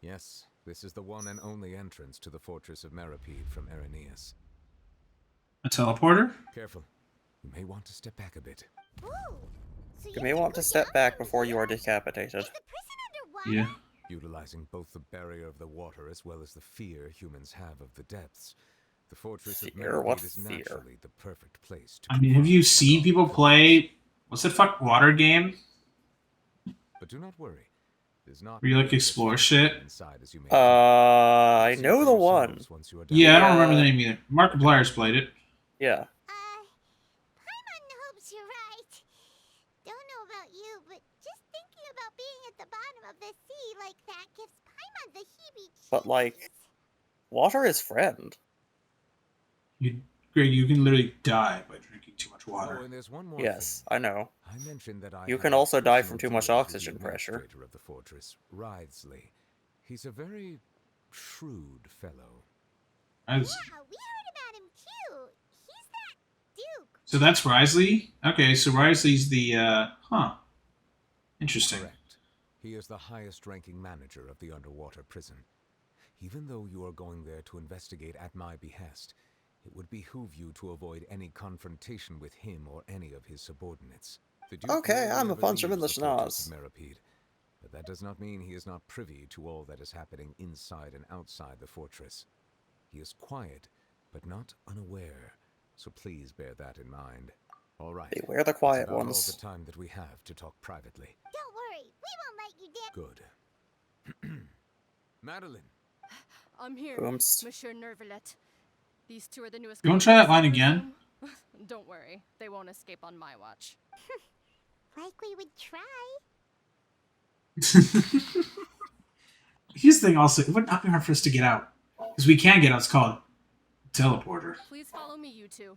Yes, this is the one and only entrance to the fortress of Meripede from Irenaeus. A teleporter? Careful. You may want to step back a bit. Ooh, so You may want to step back before you are decapitated. Is the prison underwater? Yeah. Utilizing both the barrier of the water as well as the fear humans have of the depths, the fortress of Fear? What Mermaid is fear? naturally the perfect place to I mean, have you confront seen the people gods. play, what's that fuck water game? But do not worry. It is not Where you, like, nearly as explore frightening shit? inside as you may I think. know See the for one. yourselves once you are down Yeah, I there. don't remember the Yeah. name either. Markiplier's played it. Yeah. Paimon hopes you're right. Don't know about you, but just thinking about being at the bottom of the sea like that gives Paimon the heebie-jeebies. But, like, water is friend. Greg, you can literally die by drinking too much Oh, water. and there's one more Yes, thing. I know. I mentioned that I You had can a also die personal from too much dealings with the oxygen pressure. administrator of the fortress, Wriothesley. He's a very shrewd fellow. Yeah, we heard about him too. He's that Duke. So that's Risley? Okay, so Risley's the, Interesting. Correct. He is the highest-ranking manager of the underwater prison. Even though you are going there to investigate at my behest, it would behoove you to avoid any confrontation with him or any of his subordinates. The Duke Okay, rarely I'ma ever punch him in leaves the fortress schnoz. of Meripede, but that does not mean he is not privy to all that is happening inside and outside the fortress. He is quiet, but not unaware, so please bear that in mind. All right. Beware the That's quiet about all ones. the time that we have to talk privately. Don't worry, we won't let you down. Good. Madeline. I'm here, Ooms. Monsieur Nervalet. These two are the newest. You wanna try that line convicts in the again? zone. Don't worry, they won't escape on my watch. Like we would try. Here's the thing also, it would not be hard for us to get out. Because we can get out, it's called teleporter. Please follow me, you two.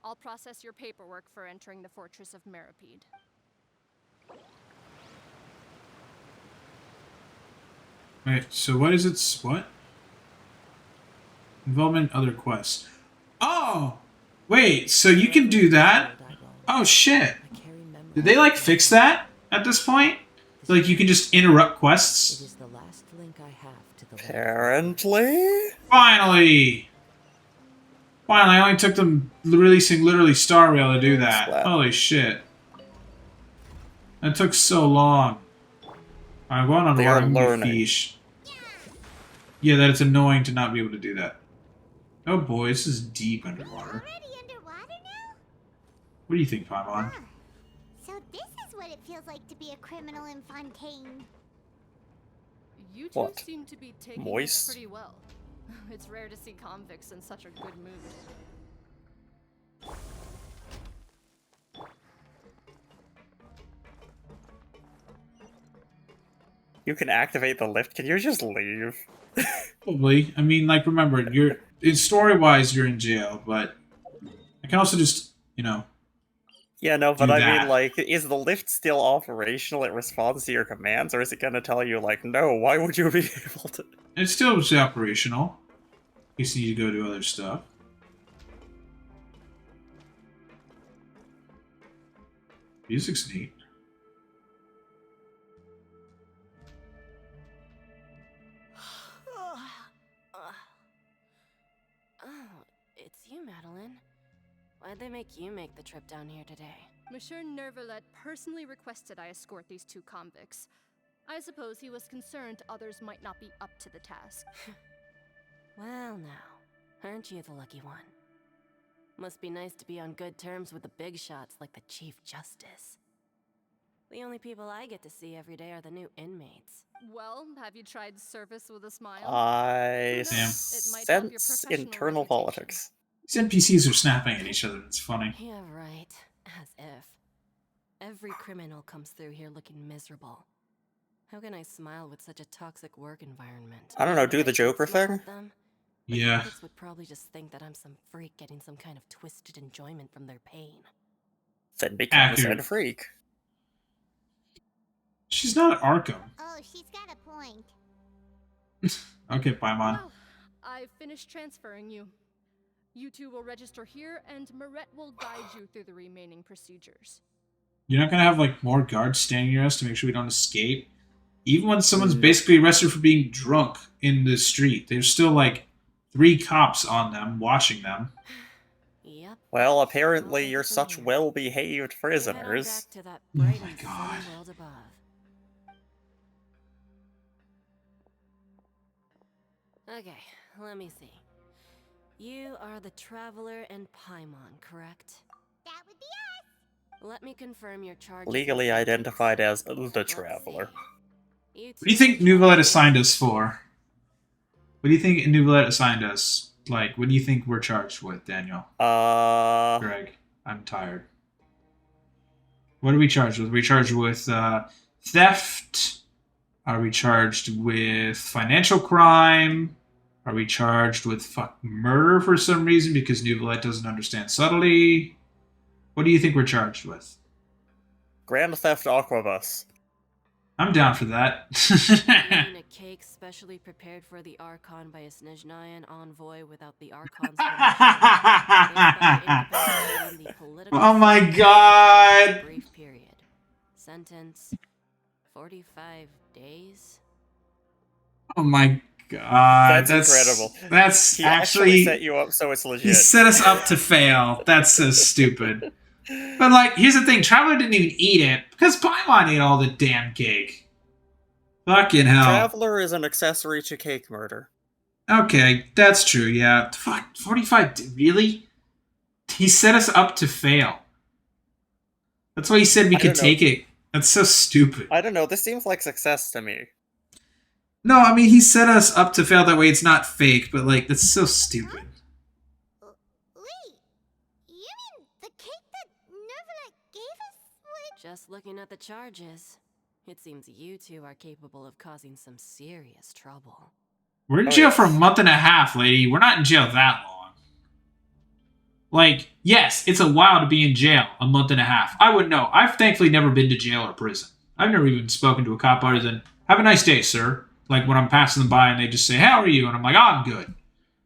I'll process your paperwork for entering the fortress of Meripede. Wait, so what is it? What? Involvement, other quests. Oh! Wait, so you can do that? Oh shit. Did they like fix that at this point? Like you can just interrupt quests? It is the last link I have to the Apparently? Finally! Finally, I only took them releasing literally Star Rail to do that. Slap. Holy shit. That took so long. I'm going on They are water learning. fish. Yeah, that it's annoying to not be able to do that. Oh boy, this is deep underwater. Already underwater now? What do you think, Paimon? Ah, so this is what it feels like to be a criminal in Fontaine. You two What? seem to be taking Moist? this pretty well. It's rare to see convicts in such a good mood. You can activate the lift. Can you just leave? Probably. I mean, like, remember, you're story-wise, you're in jail, but I can also just, you know, Yeah, no, but Do I that. mean, like, is the lift still operational? It responds to your commands, or is it gonna tell you, like, no, why would you be able to? it's still operational. In case you need to go do other stuff. Music's neat. Oh, it's you, Madeline. Why'd they make you make the trip down here today? Monsieur Nervalet personally requested I escort these two convicts. I suppose he was concerned others might not be up to the task. Well, now, aren't you the lucky one? Must be nice to be on good terms with the big shots like the Chief Justice. The only people I get to see every day are the new inmates. Well, have you tried service with a smile? I Damn. It might help your sense professional internal reputation. politics. These NPCs are snapping at each other. It's funny. Yeah, right. As if. Every criminal comes through here looking miserable. How can I smile with such a toxic work environment? I don't know, do the I can't Joker smile thing? at them, but Yeah. convicts would probably just think that I'm some freak getting some kind of twisted enjoyment from their pain. Then become a Accurate. said freak. She's not at Arkham. Oh, she's got a point. Okay, Paimon. Well, I've finished transferring you. You two will register here, and Moret will guide you through the remaining procedures. You're not gonna have, like, more guards standing near us to make sure we don't escape? Even when someone's No. basically arrested for being drunk in the street, there's still, like, 3 cops on them, watching them. Yep. Yep. Well, I'll apparently take you're it from such here. well-behaved Head on prisoners. back to that Oh bright my and God. sunny world above. Okay, let me see. You are the Traveler and Paimon, correct? That would be us. Let me confirm your charges. Legally and identified as the Let's Traveler. see. You What do you two think are Nouvelette traveling assigned as us for? What do you think Nouvelette assigned us? Like, what do you think we're charged with, Daniel? Greg, I'm tired. What are we charged with? Are we charged with theft? Are we charged with financial crime? Are we charged with murder for some reason because Nouvelette doesn't understand subtlety? What do you think we're charged with? Grand Theft Aquabus. I'm down for that. eating a cake specially prepared for the Archon by a Snezhnayan envoy without the Archon's permission. Incapacitating the political Oh my system for a God. brief period. Sentence 45 days. Oh my God. That's incredible. That's He actually set you up so it's legit. He set us up to fail. That's so stupid. But, like, here's the thing. Traveler didn't even eat it because Paimon ate all the damn cake. Fucking hell. Traveler is an accessory to cake murder. Okay, that's true, yeah. Fuck, 45, really? He set us up to fail. That's why he said we could take it. That's so stupid. I don't know, this seems like success to me. No, I mean, he set us up to fail that way. It's not fake, but, like, that's so stupid. Wait, you mean the cake that Nouvelette gave us would... Just looking at the charges, it seems you two are capable of causing some serious trouble. We're in jail for a month and a half, lady. We're not in jail that long. Like, yes, it's a while to be in jail, a month and a half. I wouldn't know. I've thankfully never been to jail or prison. I've never even spoken to a cop other than, have a nice day, sir. Like, when I'm passing them by and they just say, how are you? And I'm like, oh, I'm good.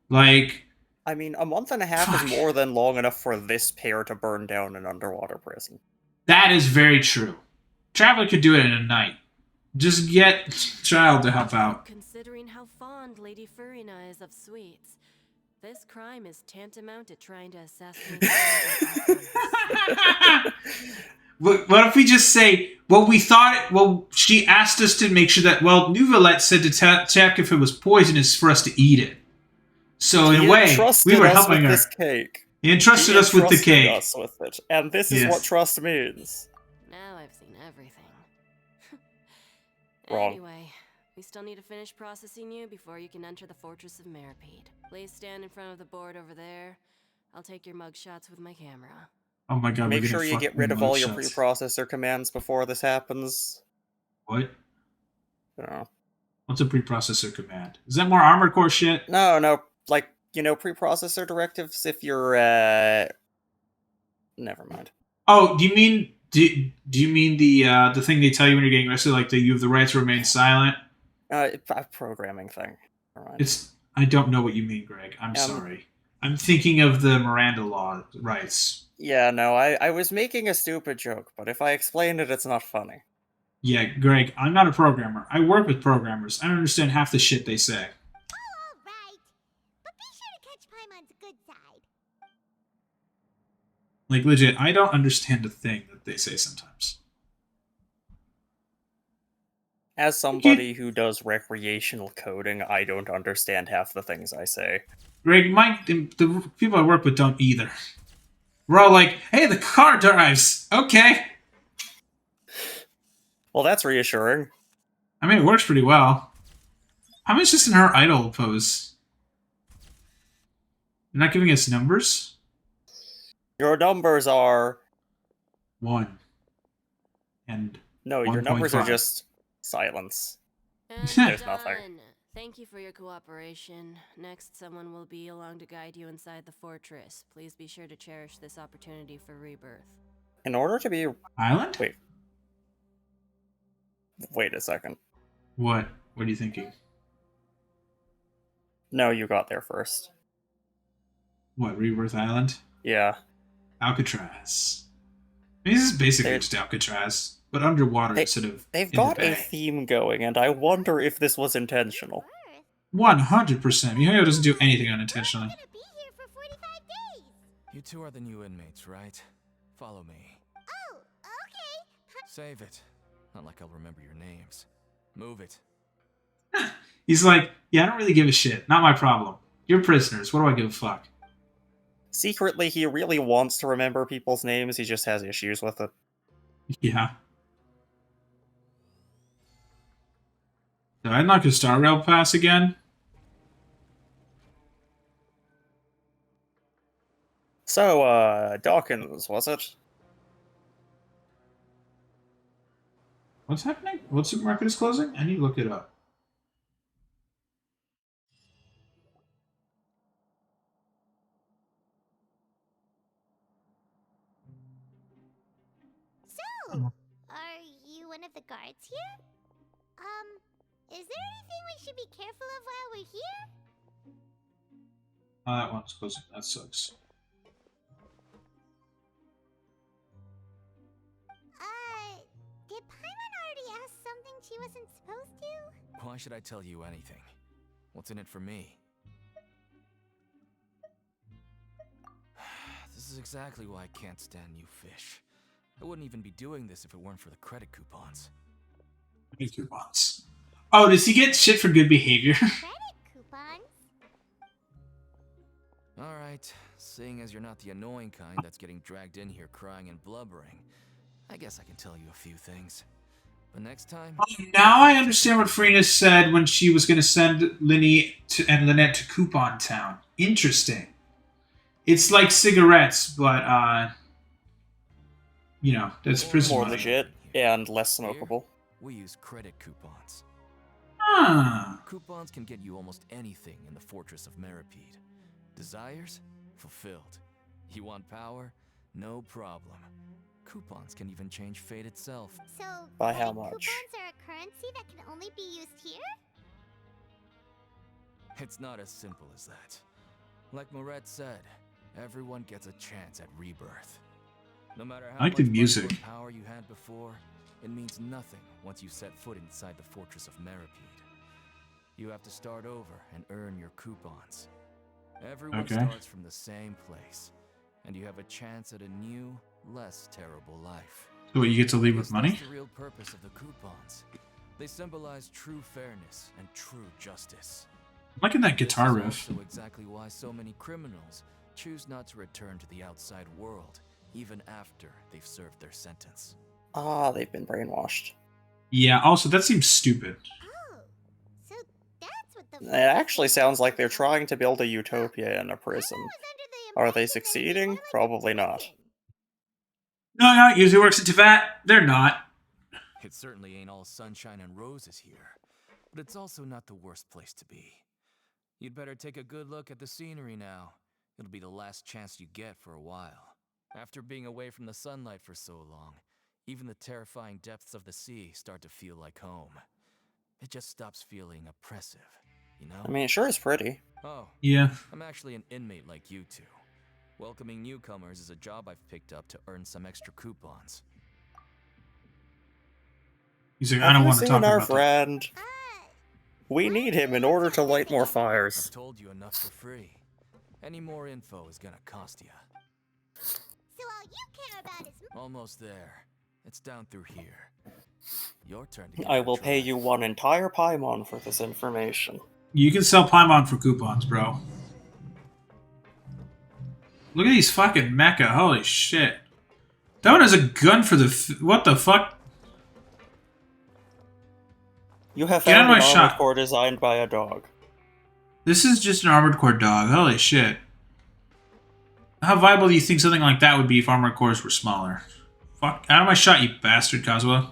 Like... I mean, a month and a half is more than long enough for this pair to burn down an underwater prison. That is very true. Traveler could do it in a night. Just get Child to help out. Considering how fond Lady Furina is of sweets, this crime is tantamount to trying to assassinate. What if we just say, well, we thought, she asked us to make sure that, Nouvelette said to check if it was poisonous for us to eat it. So, in a way, we were helping her. This cake. He entrusted us with the cake. Us with it. And this is what trust means. Now I've seen everything. Wrong. Anyway, we still need to finish processing you before you can enter the Fortress of Meripede. Please stand in front of the board over there. I'll take your mug shots with my camera. Oh my God! Make sure you get rid of all your preprocessor commands before this happens. What? I don't know. What's a preprocessor command? Is that more Armored Core shit? No. Like, preprocessor directives if you're, never mind. Oh, do you mean the thing they tell you when you're getting arrested, like you have the right to remain silent? A programming thing. I don't know what you mean, Greg. I'm sorry. I'm thinking of the Miranda law rights. Yeah, no, I was making a stupid joke, but if I explain it, it's not funny. Yeah, Greg, I'm not a programmer. I work with programmers. I don't understand half the shit they say. Oh, alright. But be sure to catch Paimon's good side. Like, legit, I don't understand a thing that they say sometimes. As somebody who does recreational coding, I don't understand half the things I say. Greg, the people I work with don't either. We're all like, hey, the car drives. Okay. Well, that's reassuring. I mean, it works pretty well. How much is in her idle pose? You're not giving us numbers? Your numbers are... 1. And no, 1. your numbers 5. are just silence. And there's nothing. Thank you for your cooperation. Next, someone will be along to guide you inside the fortress. Please be sure to cherish this opportunity for rebirth. In order to be... Island? Wait a second. What? What are you thinking? No, you got there first. What, Rebirth Island? Yeah. Alcatraz. I mean, this is basically just Alcatraz, but underwater instead of They've got a theme going, and I wonder if this was intentional. 100%. Mihoyo doesn't do anything unintentionally. You two are the new inmates, right? Follow me. Oh, okay. Save it. Not like I'll remember your names. Move it. He's like, yeah, I don't really give a shit. Not my problem. You're prisoners. What do I give a fuck? Secretly, he really wants to remember people's names, he just has issues with it. Yeah. Did I unlock a Star Rail pass again? So, Dawkins, was it? What's happening? What supermarket is closing? I need to look it up. So, are you one of the guards here? Is there anything we should be careful of while we're here? Oh, that one's closing. That sucks. Did Paimon already ask something she wasn't supposed to? Why should I tell you anything? What's in it for me? This is exactly why I can't stand you fish. I wouldn't even be doing this if it weren't for the credit coupons. Credit coupons. Oh, does he get shit for good behavior? Credit coupons? Alright, seeing as you're not the annoying kind that's getting dragged in here crying and blubbering, I guess I can tell you a few things. But next time... Now I understand what Farina said when she was going to send Linny and Lynette to Coupon Town. Interesting. It's like cigarettes, but, you know, that's prison More money. legit and less smokable. We use credit coupons. Ah. Coupons can get you almost anything in the Fortress of Meripede. Desires? Fulfilled. You want power? No problem. Coupons can even change fate itself. So, By how credit much? coupons are a currency that can only be used here? It's not as simple as that. Like Moret said, everyone gets a chance at rebirth. No matter how I like the much music. money or power you had before, it means nothing once you set foot inside the Fortress of Meripede. You have to start over and earn your coupons. Everyone Okay. starts from the same place, and you have a chance at a new, less terrible life. So what, you get to leave with This money? is the real purpose of the coupons. They symbolize true fairness and true justice. I'm liking that This guitar is riff. also exactly why so many criminals choose not to return to the outside world, even after they've served their sentence. Ah, they've been brainwashed. Yeah, also, that seems stupid. Oh, so that's what the... It actually sounds like they're trying to build a utopia in a prison. Are they succeeding? Probably not. No, no, it usually works in Tibet. They're not. It certainly ain't all sunshine and roses here, but it's also not the worst place to be. You'd better take a good look at the scenery now. It'll be the last chance you get for a while. After being away from the sunlight for so long, even the terrifying depths of the sea start to feel like home. It just stops feeling oppressive, you know? I mean, it sure is pretty. Oh, Yeah. I'm actually an inmate like you two. Welcoming newcomers is a job I've picked up to earn some extra coupons. He's like, I Have don't you want to seen talk our about that. friend? We need him in order to light more I've fires. told you enough for free. Any more info is gonna cost you. So all you care about is... Almost there. It's down through here. Your turn to give I it a will pay try. you one entire Paimon for this information. You can sell Paimon for coupons, bro. Look at these fucking mecha. Holy shit. That one has a gun for the... what the fuck? You have Get out found of an my armored shot. core designed by a dog. This is just an Armored Core dog. Holy shit. How viable do you think something like that would be if Armored Cores were smaller? Fuck. Out of my shot, you bastard, Kazuha.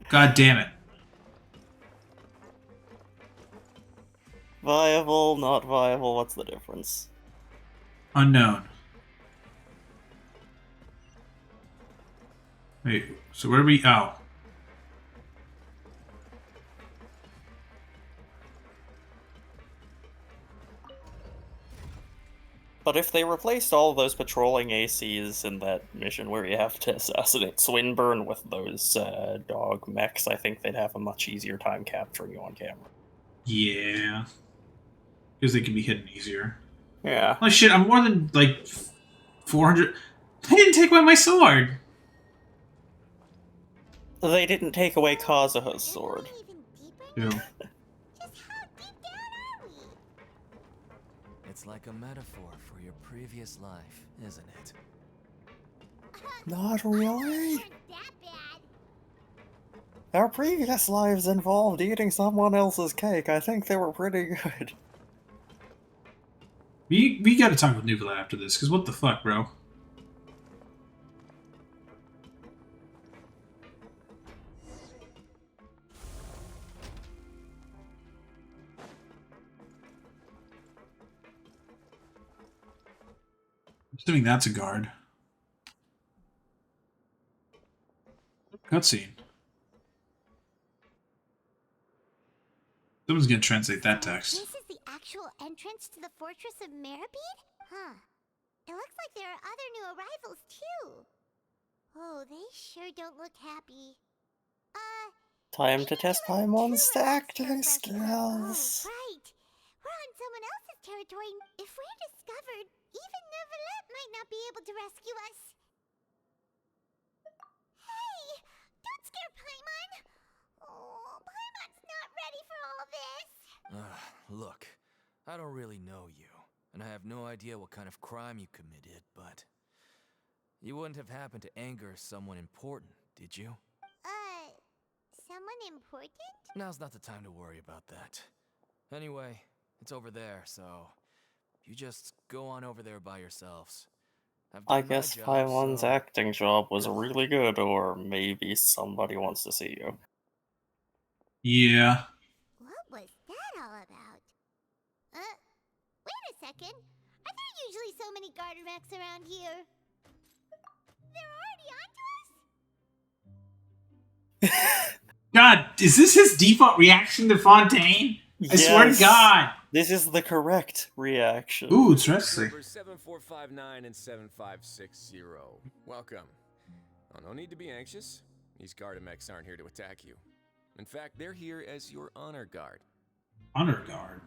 God damn it. Viable, not viable, what's the difference? Unknown. Wait, so where are we... oh. But if they replaced all those patrolling ACs in that mission where you have to assassinate Swinburne with those dog mechs, I think they'd have a much easier time capturing you on camera. Yeah. Because they can be hidden easier. Yeah. Oh shit, I'm more than, like, 400... I didn't take away my sword! They didn't take away Kazuha's sword. Ew. Just how deep down are we? It's like a metaphor for your previous life, isn't it? Not really. That bad. Our previous lives involved eating someone else's cake. I think they were pretty good. We gotta talk with Nuvula after this, because what the fuck, bro? I'm assuming that's a guard. Cutscene. Someone's gonna translate that text. This is the actual entrance to the Fortress of Meribede? Huh. It looks like there are other new arrivals, too. Oh, they sure don't look happy. Time to test Paimon's True acting relaxed skills. Oh, right. We're on someone else's territory. If we're discovered, even Neuvillette might not be able to rescue us. Hey! Don't scare Paimon! Oh, Paimon's not ready for all this. Look, I don't really know you, and I have no idea what kind of crime you committed, but you wouldn't have happened to anger someone important, did you? Someone important? Now's not the time to worry about that. Anyway, it's over there, so you just go on over there by yourselves. I've done I my guess job, Paimon's so acting job was really good, or maybe somebody wants to see you. Yeah. What was that all about? Wait a second. Are there usually so many garter mechs around here? They're already onto us? God, is this his default reaction to Fontaine? I swear to Yes. God! This is the correct reaction. Ooh, it's wrestling. Numbers 7459 and 7560. Welcome. Oh, no need to be anxious. These Gardamex aren't here to attack you. In fact, they're here as your honor guard. Honor guard.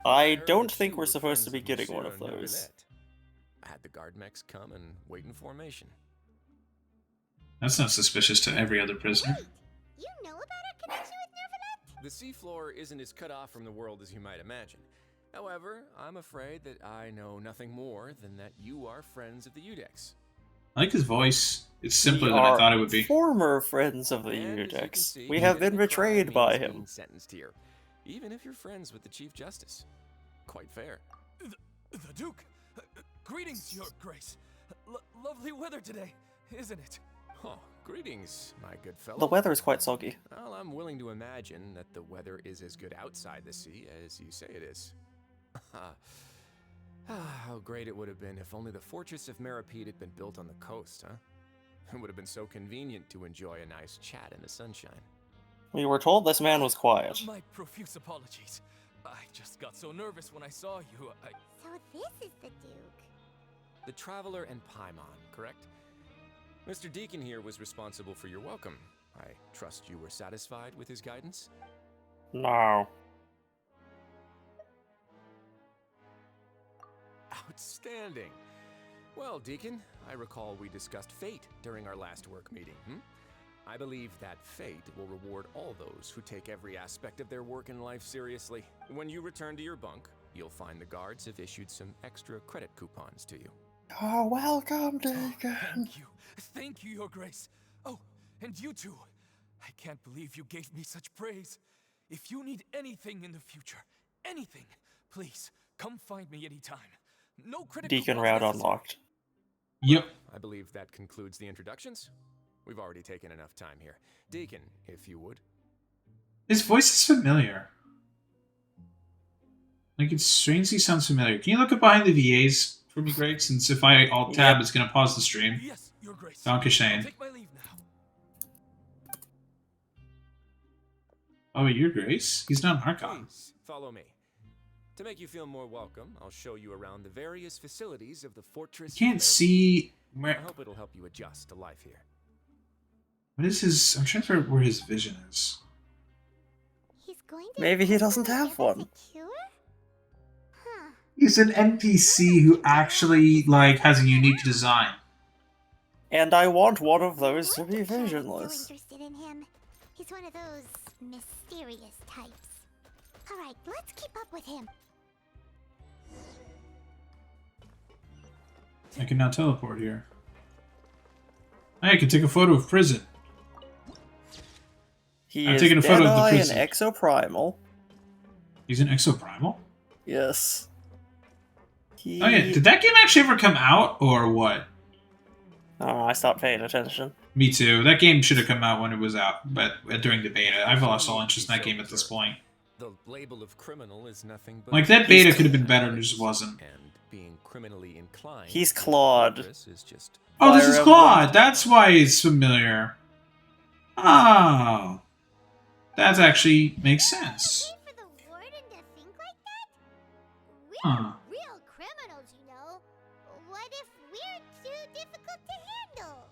I heard don't that think you we're were supposed to friends be with getting one Monsieur of those. Neuvillette. I had the Guardmex come and wait in formation. That's not suspicious to every other prisoner. You know about our connection with Neuvillette? The seafloor isn't as cut off from the world as you might imagine. However, I'm afraid that I know nothing more than that you are friends of the Udex. I like his voice. It's simpler We than I are thought it would be. former friends of the And as you can Udex. see, We have been committing a crime betrayed by means him. being sentenced here, even if you're friends with the Chief Justice. Quite fair. The Duke! Greetings, Your Grace. Lovely weather today, isn't it? Oh, greetings, my good fellow. The weather is quite soggy. Well, I'm willing to imagine that the weather is as good outside the sea as you say it is. How great it would have been if only the Fortress of Meripede had been built on the coast, huh? It would have been so convenient to enjoy a nice chat in the sunshine. We were told this man was quiet. My profuse apologies. I just got so nervous when I saw you. So this is the Duke. The Traveler and Paimon, correct? Mr. Deacon here was responsible for your welcome. I trust you were satisfied with his guidance? No. Outstanding. Well, Deacon, I recall we discussed fate during our last work meeting, I believe that fate will reward all those who take every aspect of their work in life seriously. When you return to your bunk, you'll find the guards have issued some extra credit coupons to you. Oh, welcome, Deacon. Thank you. Thank you, Your Grace. Oh, and you too. I can't believe you gave me such praise. If you need anything in the future, anything, please come find me anytime. No credit Deacon coupons route necessary. unlocked. Yep. I believe that concludes the introductions. We've already taken enough time here. Deacon, if you would. His voice is familiar. Like, it strangely sounds familiar. Can you look up behind the VAs for me, Greg? Since if I alt-tab, Yep. it's going to pause the stream. Yes, Your Grace. Danke schön. I'll take my leave now. Oh, your Grace? He's not Archon. Please, follow me. To make you feel more welcome, I'll show you around the various facilities of the Fortress. You can't see I where... hope it'll help you adjust to life here. What is his... I'm trying to figure out where his vision is. He's going to Maybe he attempt doesn't to have give us one. a cure? Huh. He's an NPC who actually, like, has a unique design. And I want one of those to be So visionless. interested in him. He's one of those mysterious types. All right, let's keep up with him. I can now teleport here. Hey, I can take a photo of prison. He I'm is taking a photo of the Deadeye and prison. Exoprimal. He's an Exoprimal? Yes. He... Oh yeah, did that game actually ever come out, or what? Oh, I stopped paying attention. Me too. That game should have come out when it was out, but during the beta. I've lost all interest in that game at this point. The label of criminal is nothing but Like, that beta could have been better, and it just wasn't. And being criminally inclined. He's Claude. Is just Oh, this Fire is Emblem. Claude! That's why he's familiar. Oh. That actually makes sense. For the warden to think like that? We're Huh. real criminals, you know. What if we're too difficult to handle?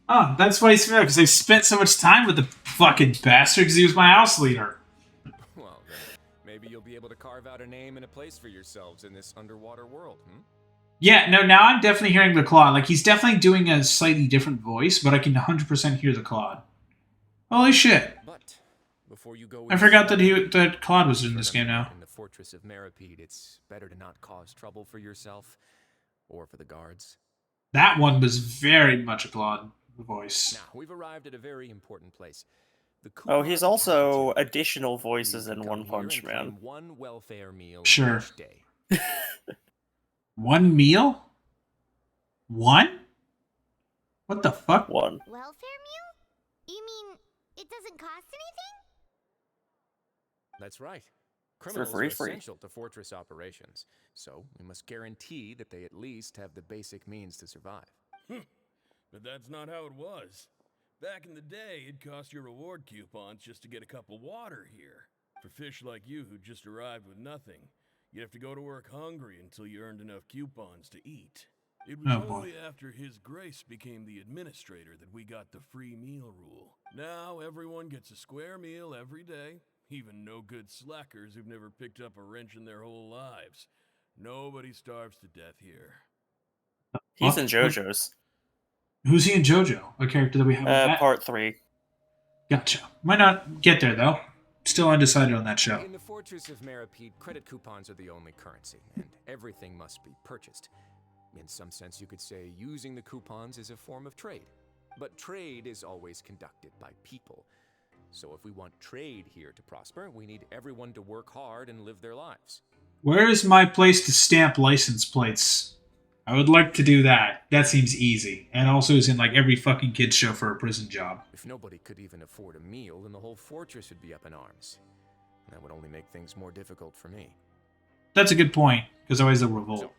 Oh, that's why he's familiar, because I spent so much time with the fucking bastard, because he was my house leader. Well, then maybe you'll be able to carve out a name and a place for yourselves in this underwater world, hmm? Yeah, no, now I'm definitely hearing the Claude. Like, he's definitely doing a slightly different voice, but I can 100% hear the Claude. Holy shit. But before you go I forgot that Claude was in this game now. In the fortress of Meripede, it's better to not cause trouble for yourself or for the guards. That one was very much a Claude voice. Now, we've arrived at a very important place. The Oh, he's coupon also cafeteria. additional voices You in can One come here Punch and claim Man. one welfare meal Sure. each day. One meal? One? What the fuck? One. Welfare meal? You mean it doesn't cost anything? That's right. For Criminals free, are free. essential to fortress operations, so we must guarantee that they at least have the basic means to survive. But that's not how it was. Back in the day, it cost your reward coupons just to get a cup of water here. For fish like you who just arrived with nothing, you'd have to go to work hungry until you earned enough coupons to eat. It was Oh, boy. only after His Grace became the administrator that we got the free meal rule. Now everyone gets a square meal every day, even no-good slackers who've never picked up a wrench in their whole lives. Nobody starves to death here. He's What? in JoJo's. Who's he in JoJo? A character that we haven't met? Part 3. Gotcha. Might not get there, though. Still undecided on that show. In the fortress of Meripede, credit coupons are the only currency, and everything must be purchased. In some sense, you could say using the coupons is a form of trade. But trade is always conducted by people. So if we want trade here to prosper, we need everyone to work hard and live their lives. Where is my place to stamp license plates? I would like to do that. That seems easy. And also is in like every fucking kid's show for a prison job. If nobody could even afford a meal, then the whole fortress would be up in arms. That would only make things more difficult for me. That's a good point, because always the revolt. So,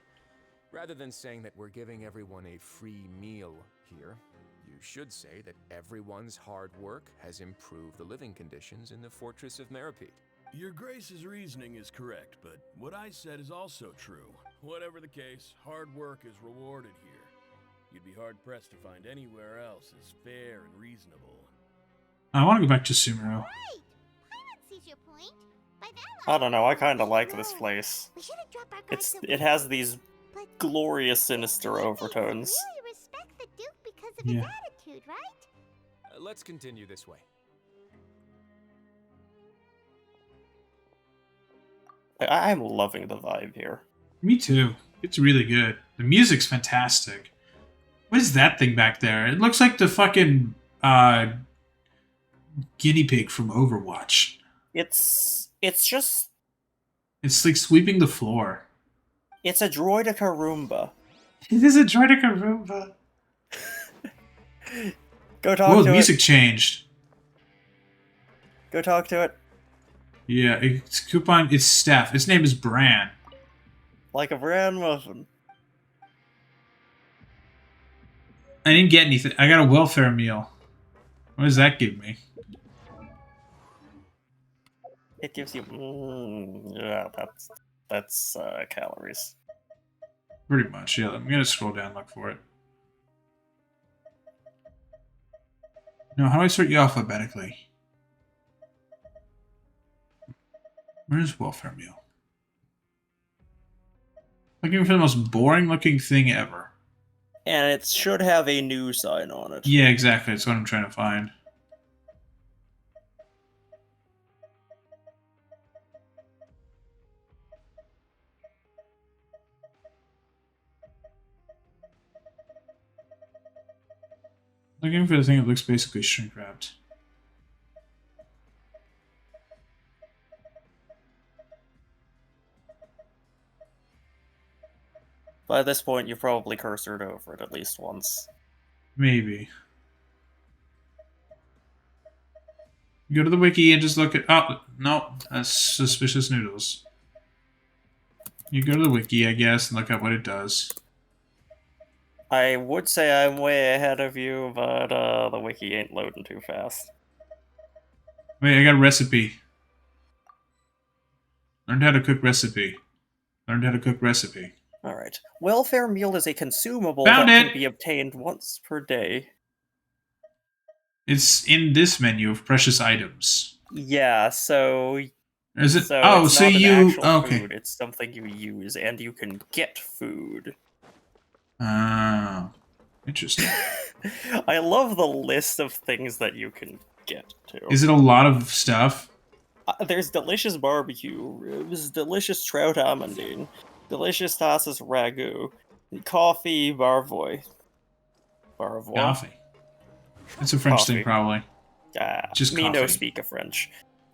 rather than saying that we're giving everyone a free meal here, you should say that everyone's hard work has improved the living conditions in the fortress of Meripede. Your Grace's reasoning is correct, but what I said is also true. Whatever the case, hard work is rewarded here. You'd be hard-pressed to find anywhere else as fair and reasonable. I want to go back to Sumeru. Right. Paimon sees your point. By that I don't know, I kinda logic, like this no. place. We should've dropped our guards It has these but glorious sinister overtones. really respect the Duke because of Yeah. his attitude, right? Let's continue this way. I'm loving the vibe here. Me too. It's really good. The music's fantastic. What is that thing back there? It looks like the fucking guinea pig from Overwatch. It's just... It's like sweeping the floor. It's a droidica Roomba. It is a Droidica Roomba. Go talk Whoa, to the it. music changed. Go talk to it. Yeah, it's coupon. It's Steph. Its name is Bran. Like a bran muffin. I didn't get anything. I got a welfare meal. What does that give me? It gives you... yeah, that's calories. Pretty much, yeah. I'm gonna scroll down and look for it. No, how do I sort you alphabetically? Where's welfare meal? Looking for the most boring looking thing ever. And it should have a new sign on it. Yeah, exactly. That's what I'm trying to find. Looking for the thing that looks basically shrink wrapped. By this point, you've probably cursored over it at least once. Maybe. Go to the wiki and just look at... Oh, no. That's suspicious noodles. You go to the wiki, I guess, and look at what it does. I would say I'm way ahead of you, but the wiki ain't loading too fast. Wait, I got a recipe. Learned how to cook recipe. Learned how to cook recipe. Alright. Welfare meal is a consumable Found that it! can be obtained once per day. It's in this menu of precious items. Yeah, so... Is it? So oh, it's so not an you... actual okay. food, it's something you use, and you can get food. Oh. Interesting. I love the list of things that you can get, too. Is it a lot of stuff? There's delicious barbecue ribs, delicious trout amandine, delicious tasses ragu, coffee barvoy. Barvoy? Coffee. It's a French Coffee. thing, probably. Just me no coffee. speak of French.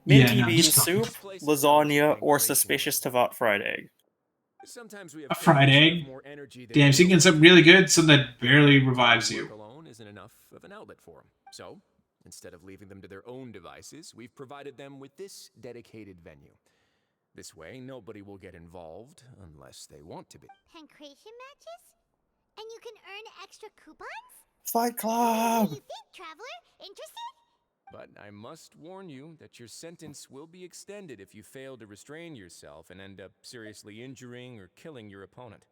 Yeah, Minty no, bean just coffee. soup, lasagna, or suspicious tavat fried egg. Sometimes we have A fried players who egg? have more energy than Damn, so you usual. get something really good, something that barely revives Work you. alone isn't enough of an outlet for them. So, instead of leaving them to their own devices, we've provided them with this dedicated venue. This way, nobody will get involved unless they want to be. Pancration matches? And you can earn extra coupons? Fight What Club! do you think, traveler? Interested? But I must warn you that your sentence will be extended if you fail to restrain yourself and end up seriously injuring or killing your opponent.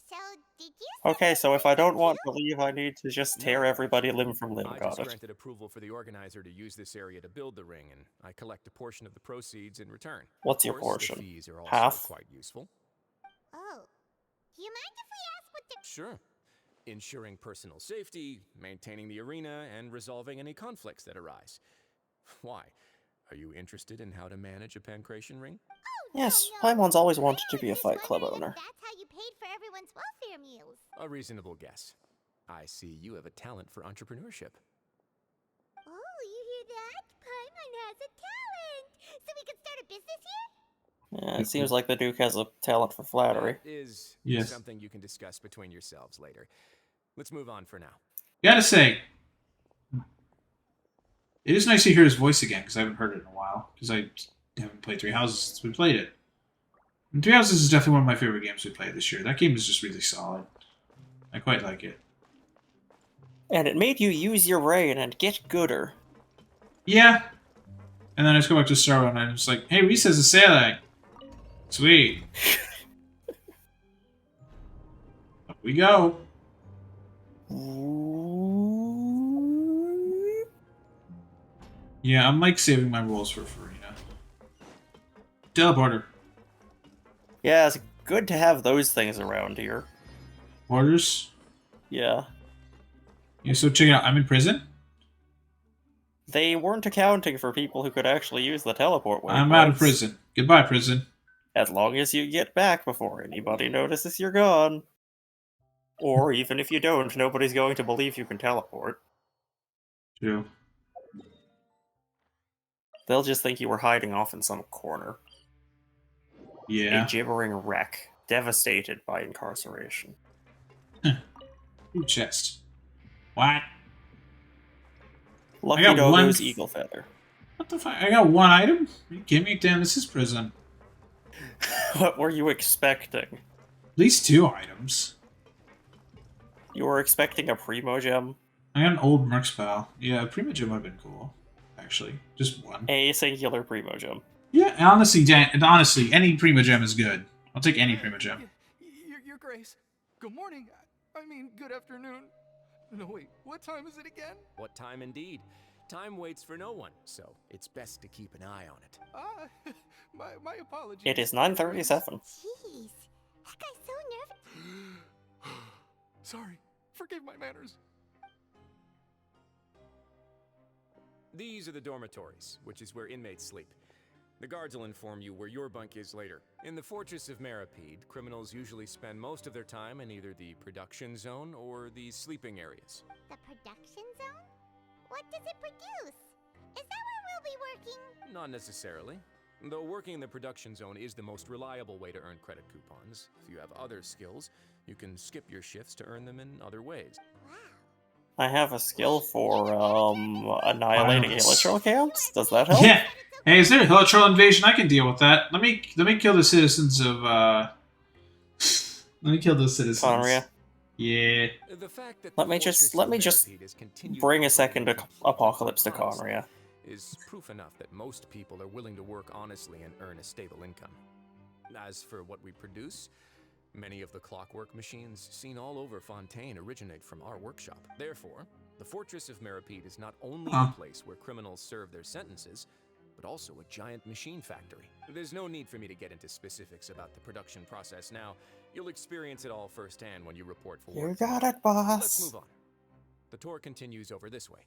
So, did you Okay, so if I don't want too? to leave, I need to just tear No, everybody actually, limb from limb. I Got just it. granted approval for the organizer to use this area to build the ring, and I collect a portion of the proceeds in return. What's Of your course, portion? The fees are also Half? quite useful. Oh. Do you mind if we ask what the... Sure. Ensuring personal safety, maintaining the arena, and resolving any conflicts that arise. Why? Are you interested in how to manage a pancration ring? Oh, Yes, no. Paimon's always wanted I to was be a just Fight Club wondering if owner. That's how you paid for everyone's welfare meals. A reasonable guess. I see you have a talent for entrepreneurship. Oh, you hear that? Paimon has a talent! So we can start a business here? Yeah, it seems like the Duke has a talent for flattery. That is Yes. something you can discuss between yourselves later. Let's move on for now. Gotta say, it is nice to hear his voice again, because I haven't heard it in a while. Because I haven't played Three Houses since we played it. And Three Houses is definitely one of my favorite games we played this year. That game is just really solid. I quite like it. And it made you use your brain and get gooder. Yeah. And then I just go back to Starro and I'm just like, hey, Reese has a sailing. Sweet. Up we go. Yeah, I'm like saving my rolls for Farina. Teleporter. Yeah, it's good to have those things around here. Orders. Yeah. Yeah, so check it out. I'm in prison. They weren't accounting for people who could actually use the teleport waypoints. I'm out of prison. Goodbye, prison. As long as you get back before anybody notices you're gone. Or even if you don't, nobody's going to believe you can teleport. True. They'll just think you were hiding off in some corner. Yeah. A gibbering wreck, devastated by incarceration. Ooh, chest. What? Lucky got one Dogo's eagle feather. What the fuck? I got one item? Are you kidding me? Damn, this is prison. What were you expecting? At least 2 items. You were expecting a Primo Gem? I got an old Mercs pal. Yeah, Prima Gem would have been cool. Actually. Just one. A singular Primo Gem. Yeah, honestly, honestly, any Prima Gem is good. I'll take any Prima Gem. Your Grace. Good morning. I mean, good afternoon. No, wait. What time is it again? What time indeed? Time waits for no one, so it's best to keep an eye on it. My apologies. It is 9:37. Jeez. That guy's so nervous. Sorry, forgive my manners. These are the dormitories, which is where inmates sleep. The guards will inform you where your bunk is later. In the Fortress of Maripede, criminals usually spend most of their time in either the production zone or the sleeping areas. The production zone? What does it produce? Is that where we'll be working? Not necessarily. Though working in the production zone is the most reliable way to earn credit coupons. If you have other skills, you can skip your shifts to earn them in other ways. I have a skill for annihilating electro camps. Does that help? Yeah. Hey, is there a Helitrol invasion? I can deal with that. Let me kill the citizens of let me kill those citizens. Conria. Yeah. The fact that Let me just bring a second apocalypse to Conria. Is proof enough that most people are willing to work honestly and earn a stable income. As for what we produce, many of the clockwork machines seen all over Fontaine originate from our workshop. Therefore, the Fortress of Maripede is not only a place where criminals serve their sentences, but also a giant machine factory. There's no need for me to get into specifics about the production process now. You'll experience it all firsthand when you report for work. You got it, boss. Let's move on. The tour continues over this way.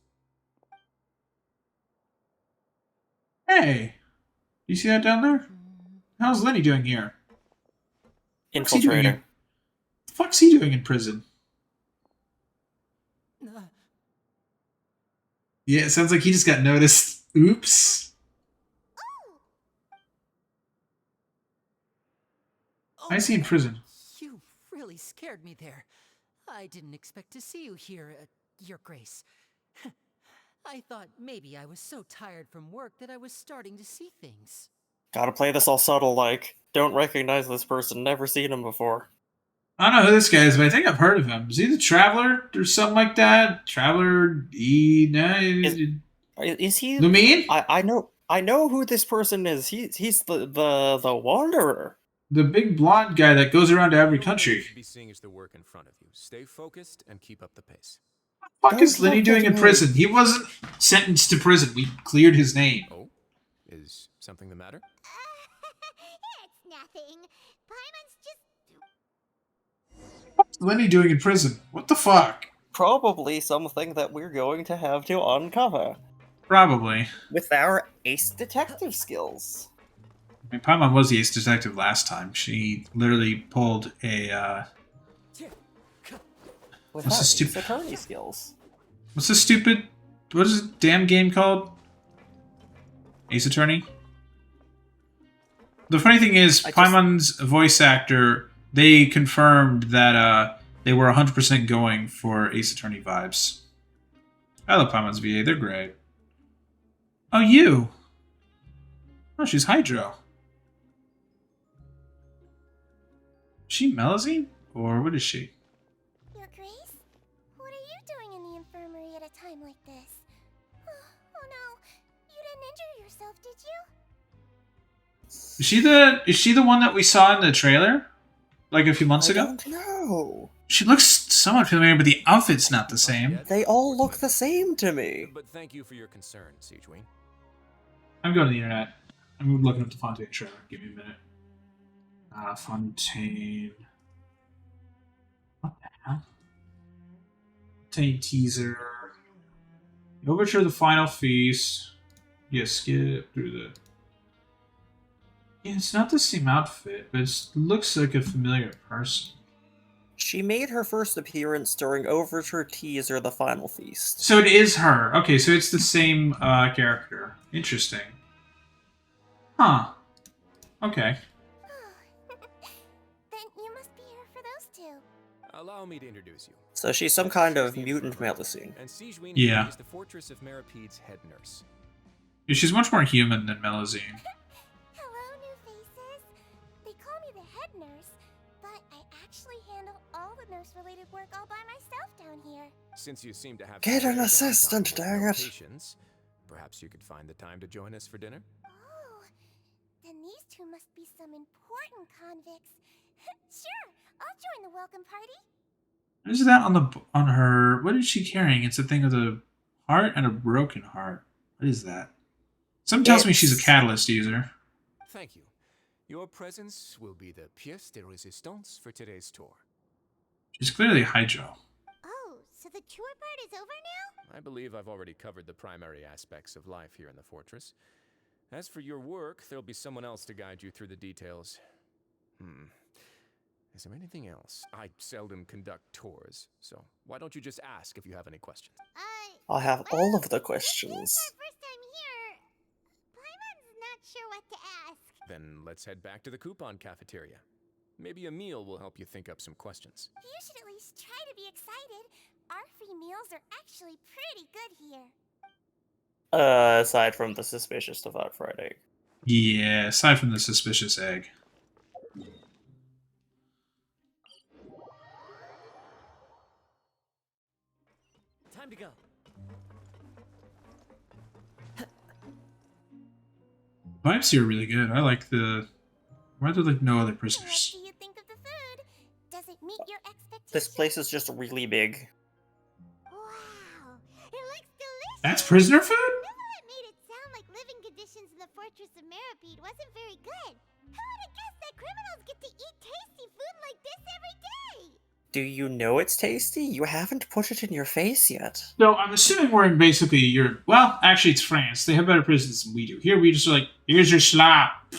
Hey, you see that down there? How's Lenny doing here? Infiltrator. What the fuck's he doing in prison? Yeah, it sounds like he just got noticed. Oops. I see in prison. You really scared me there. I didn't expect to see you here, Your Grace. I thought maybe I was so tired from work that I was starting to see things. Gotta play this all subtle, like, don't recognize this person, never seen him before. I don't know who this guy is, but I think I've heard of him. Is he the Traveler or something like that? Traveler E? No, is he? Lumine? I know who this person is. He's the Wanderer. The big blonde guy that goes around to every country. What you should be seeing is the work in front of you. Stay focused and keep up the pace. What the fuck is Lenny doing in prison? He wasn't sentenced to prison. We cleared his name. Oh, is something the matter? It's nothing. Paimon's just... What's Lenny doing in prison? What the fuck? Probably something that we're going to have to uncover. Probably. With our ace detective skills. I mean, Paimon was the ace detective last time. She literally pulled a, With what's our the stupid attorney skills. What's the stupid... What is the damn game called? Ace Attorney? The funny thing is, Paimon's voice actor, they confirmed that they were 100% going for Ace Attorney vibes. I love Paimon's VA, they're great. Oh, you! Oh, she's Hydro. Is she Melazine? Or what is she? Your Grace? What are you doing in the infirmary at a time like this? Oh no, you didn't injure yourself, did you? Is she the one that we saw in the trailer? Like a few months ago? I don't know. She looks somewhat familiar, but the outfit's not the same. They all look the same to me. But thank you for your concern, Siegeween. I'm going to the internet. I'm looking up the Fontaine trailer. Give me a minute. Fontaine. What the hell? Fontaine teaser. The Overture of the Final Feast. Yeah, skip through the... Yeah, it's not the same outfit, but it looks like a familiar person. She made her first appearance during Overture teaser The Final Feast. So it is her. Okay, so it's the same character. Interesting. Huh. Okay. Then you must be here for those two. Allow me to introduce you. So she's some kind of mutant Melusine. And Siegeween Yeah. is the Fortress of Maripede's head nurse. Yeah, she's much more human than Melazine. Hello, new faces. They call me the head nurse, but I actually handle all the nurse-related work all by myself down here. Since you seem to have Get some an downtime assistant, with dang no it. patients, perhaps you could find the time to join us for dinner? Oh, then these two must be some important convicts. Sure, I'll join the welcome party. What is that on her? What is she carrying? It's a thing of the heart and a broken heart. What is that? Something tells me she's a catalyst user. Thank you. Your presence will be the pièce de résistance for today's tour. She's clearly Hydro. Oh, so the tour part is over now? I believe I've already covered the primary aspects of life here in the fortress. As for your work, there'll be someone else to guide you through the details. Is there anything else? I seldom conduct tours, so why don't you just ask if you have any questions? I have all of the questions. This is our first time here. Paimon's not sure what to ask. Then let's head back to the coupon cafeteria. Maybe a meal will help you think up some questions. You should at least try to be excited. Our free meals are actually pretty good here. Aside from the suspicious devout fried egg. Yeah, aside from the suspicious egg. Time to go. Vibes here are really good. I like the... Why are there like no other prisoners? What do you think of the food? Does it meet your expectations? This place is just really big. Wow, it looks delicious. That's prisoner food? Neverland made it sound like living conditions in the Fortress of Meripede wasn't very good. Who would have guessed that criminals get to eat tasty food like this every day? Do you know it's tasty? You haven't put it in your face yet. No, I'm assuming we're in basically Europe. Well, actually, it's France. They have better prisons than we do. Here, we just are like, here's your slop.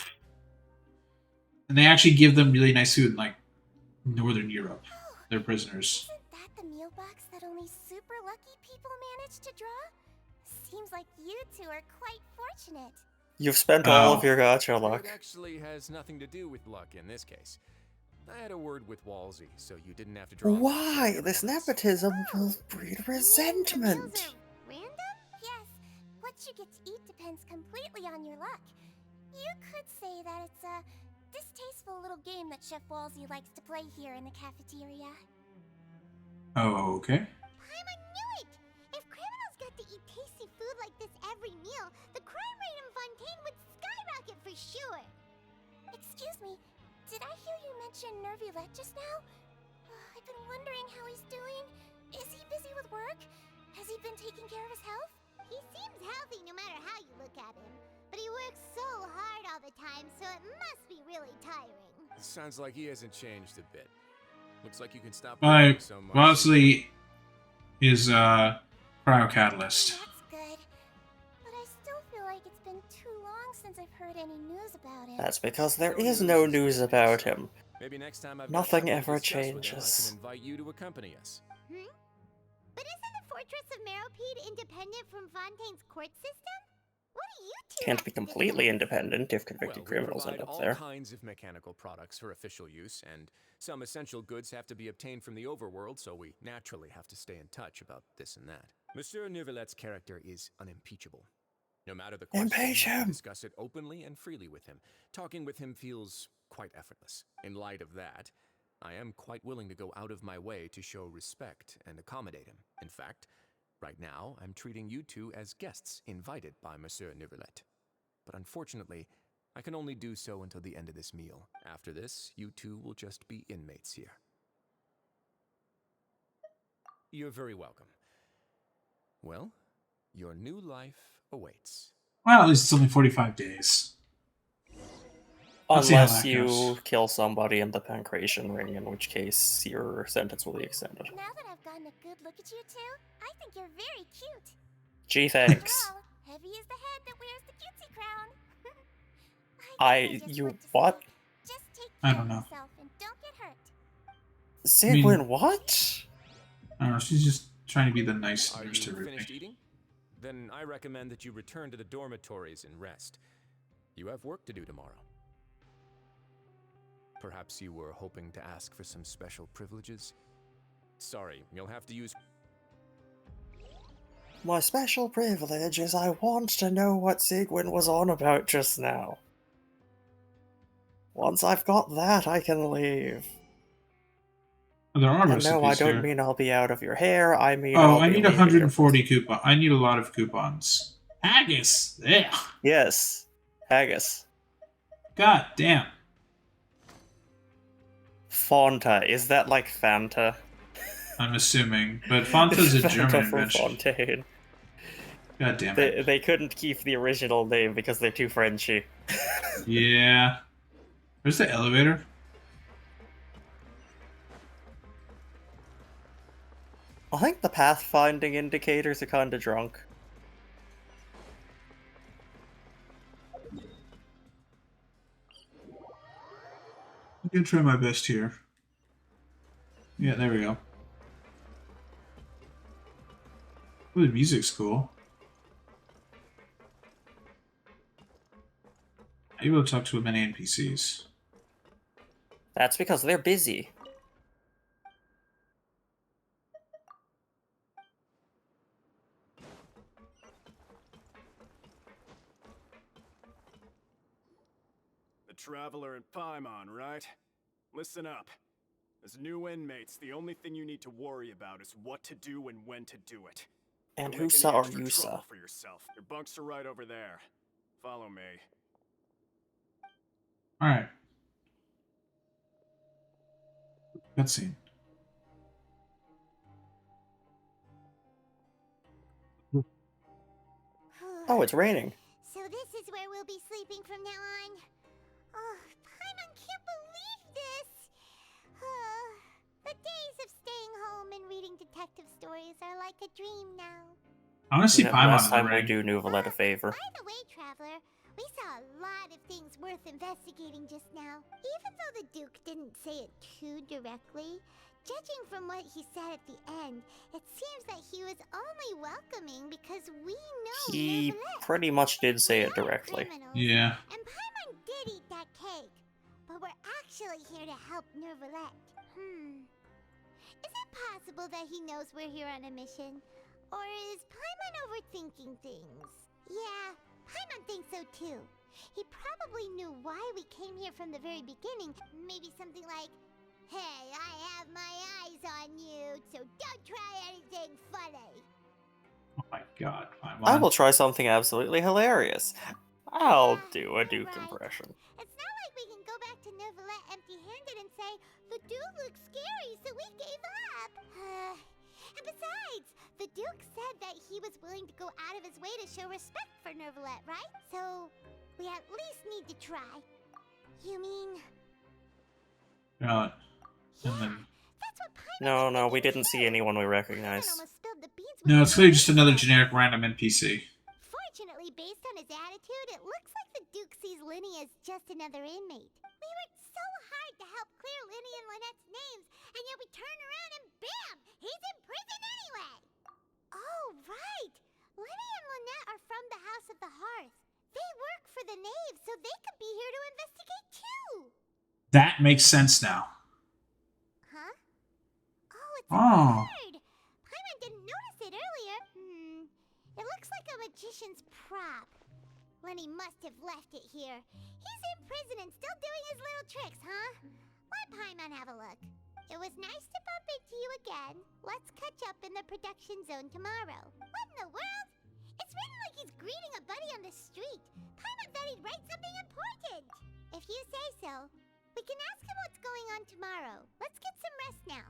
And they actually give them really nice food in, like, Northern Europe. They're prisoners. Isn't that the meal box that only super lucky people manage to draw? Seems like you two are quite fortunate. You've spent all of your gacha It luck. actually has nothing to do with luck in this case. I had a word with Walsey, so you didn't have to draw. Why? This nepotism will breed The resentment. meals are random? Yes. What you get to eat depends completely on your luck. You could say that it's a distasteful little game that Chef Walsey likes to play here in the cafeteria. Oh, okay. Paimon knew it! If criminals got to eat tasty food like this every meal, the crime rate in Fontaine would skyrocket for sure! Excuse me, did I hear you mention Nervulette just now? I've been wondering how he's doing. Is he busy with work? Has he been taking care of his health? He seems healthy no matter how you look at him. But he works so hard all the time, so it must be really tiring. Sounds like he hasn't changed a bit. Looks like you can stop But working so much. mostly is cryo catalyst. That's good. But I still feel like it's been too long since I've heard any news about him. That's because there is no news about him. Maybe next time I've Nothing got something to ever discuss with him, changes. I can invite you to accompany us. But isn't the Fortress of Meripede independent from Fontaine's court system? What do you two Can't have be to completely discuss? independent if convicted Well, we criminals end provide up all there. kinds of mechanical products for official use, and some essential goods have to be obtained from the overworld, so we naturally have to stay in touch about this and that. Monsieur Neuvillette's character is unimpeachable. No matter the question, Impeach we can him! discuss it openly and freely with him. Talking with him feels quite effortless. In light of that, I am quite willing to go out of my way to show respect and accommodate him. In fact, right now, I'm treating you two as guests invited by Monsieur Neuvillette. But unfortunately, I can only do so until the end of this meal. After this, you two will just be inmates here. You're very welcome. Well, your new life awaits. Well, at least it's only 45 days. Let's see how Unless that you goes. kill somebody in the pancreation ring, in which case your sentence will be extended. Now that I've gotten a good look at you two, I think you're very cute. Gee, thanks. After all, heavy is the head that wears the cutesy crown. You what? Just take I care don't of know. yourself and don't get hurt. Sigwin, what? I don't know, she's just trying to be the nice Are nurse to you everybody. finished eating? Then I recommend that you return to the dormitories and rest. You have work to do tomorrow. Perhaps you were hoping to ask for some special privileges? Sorry, you'll have to use... My special privilege is I want to know what Sigwin was on about just now. Once I've got that, I can leave. There are And recipes no, I don't here. mean I'll be out of your hair, I mean Oh, I'll I be need leaving 140 coupons. I need a lot of coupons. Haggis! Yeah. Yes. Haggis. God damn. Fanta, is that like Fanta? I'm assuming. But Fanta's a Fanta German from invention. Fontaine. God damn it. They couldn't keep the original name because they're too Frenchy. Yeah. Where's the elevator? I think the pathfinding indicators are kinda drunk. I'm gonna try my best here. Yeah, there we go. Ooh, the music's cool. I'm able to talk to many NPCs. That's because they're busy. The Traveler in Paimon, right? Listen up. As new inmates, the only thing you need to worry about is what to do and when to do it. And Don't make Husa any or extra Yusa? trouble for yourself. Your bunks are right over there. Follow me. Alright. Cutscene. Oh, it's raining. So this is where we'll be sleeping from now on. Oh, Paimon can't believe this. The days of staying home and reading detective stories are like a dream now. I want to see Paimon Last in the time we ring. do Nouvellette a favor. By the way, Traveler, we saw a lot of things worth investigating just now. Even though the Duke didn't say it too directly, judging from what he said at the end, it seems that he was only welcoming because we know He Nouvellette. pretty much did say it directly. Yeah. And Paimon did eat that cake, but we're actually here to help Nouvellette. Is it possible that he knows we're here on a mission? Or is Paimon overthinking things? Yeah, Paimon thinks so too. He probably knew why we came here from the very beginning. Maybe something like, hey, I have my eyes on you, so don't try anything funny. Oh my god, Paimon. I will try something absolutely hilarious. I'll do a Duke impression. It's not like we can go back to Nouvellette empty-handed and say, the Duke looks scary, so we gave up. And besides, the Duke said that he was willing to go out of his way to show respect for Nouvellette, right? So, we at least need to try. You mean... And then... No, we didn't see anyone we recognized. No, it's clearly just another generic random NPC. Fortunately, based on his attitude, it looks like the Duke sees Linny as just another inmate. We worked so hard to help clear Linny and Lynette's names, and yet we turn around and bam! He's in prison anyway! Oh, right! Linny and Lynette are from the House of the Hearth. They work for the Knave, so they could be here to investigate too! That makes sense now. Huh? Oh, it's a Oh. bird! Paimon didn't notice it earlier. It looks like a magician's prop. Lenny must have left it here. He's in prison and still doing his little tricks, huh? Let Paimon have a look. It was nice to bump into you again. Let's catch up in the production zone tomorrow. What in the world? It's written like he's greeting a buddy on the street. Paimon thought he'd write something important. If you say so, we can ask him what's going on tomorrow. Let's get some rest now.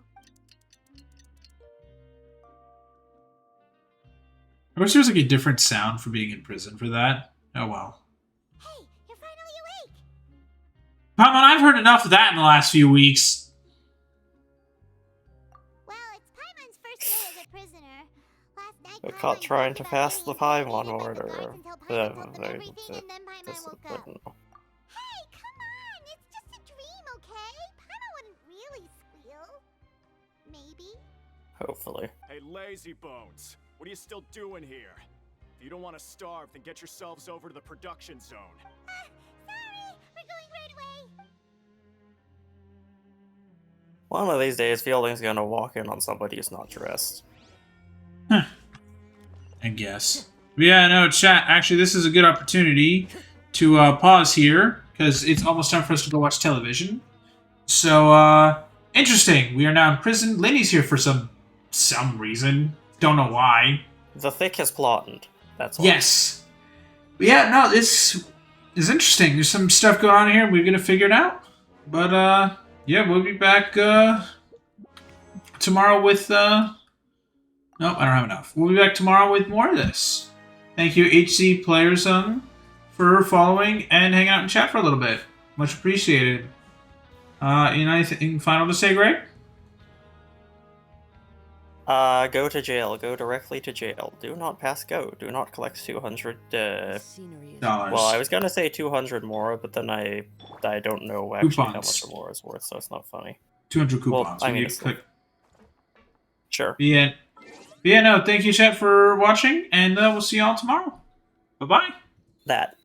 I wish there was like a different sound for being in prison for that. Oh well. Hey, you're finally awake. Paimon, I've heard enough of that in the last few weeks. Well, it's Paimon's first day as a prisoner. Last night, We're caught trying to pass the Paimon order. Hey, come on! It's just a dream, okay? Paimon wouldn't really squeal. Maybe. Hopefully. Hey, lazy bones. What are you still doing here? If you don't want to starve, then get yourselves over to the production zone. Sorry! We're going right away! One of these days, Fielding's gonna walk in on somebody who's not dressed. I guess. But yeah, no, chat. Actually, this is a good opportunity to pause here because it's almost time for us to go watch television. So, interesting. We are now in prison. Linny's here for some reason. Don't know why. The Thick has plotted. That's all. Yes. But yeah, no, this is interesting. There's some stuff going on here. We're gonna figure it out. But yeah, we'll be back tomorrow with nope, I don't have enough. We'll be back tomorrow with more of this. Thank you, HC Players, for following and hang out and chat for a little bit. Much appreciated. Anything final to say, Greg? Go to jail. Go directly to jail. Do not pass go. Do not collect 200, Dollars. Well, I was gonna say 200 more, but then I don't know actually how much Coupons. more is worth, so it's not funny. 200 coupons. Well, I When mean, you it's click. Sure. Yeah. Yeah, no, thank you, chat, for watching, and we'll see y'all tomorrow. Bye-bye. That.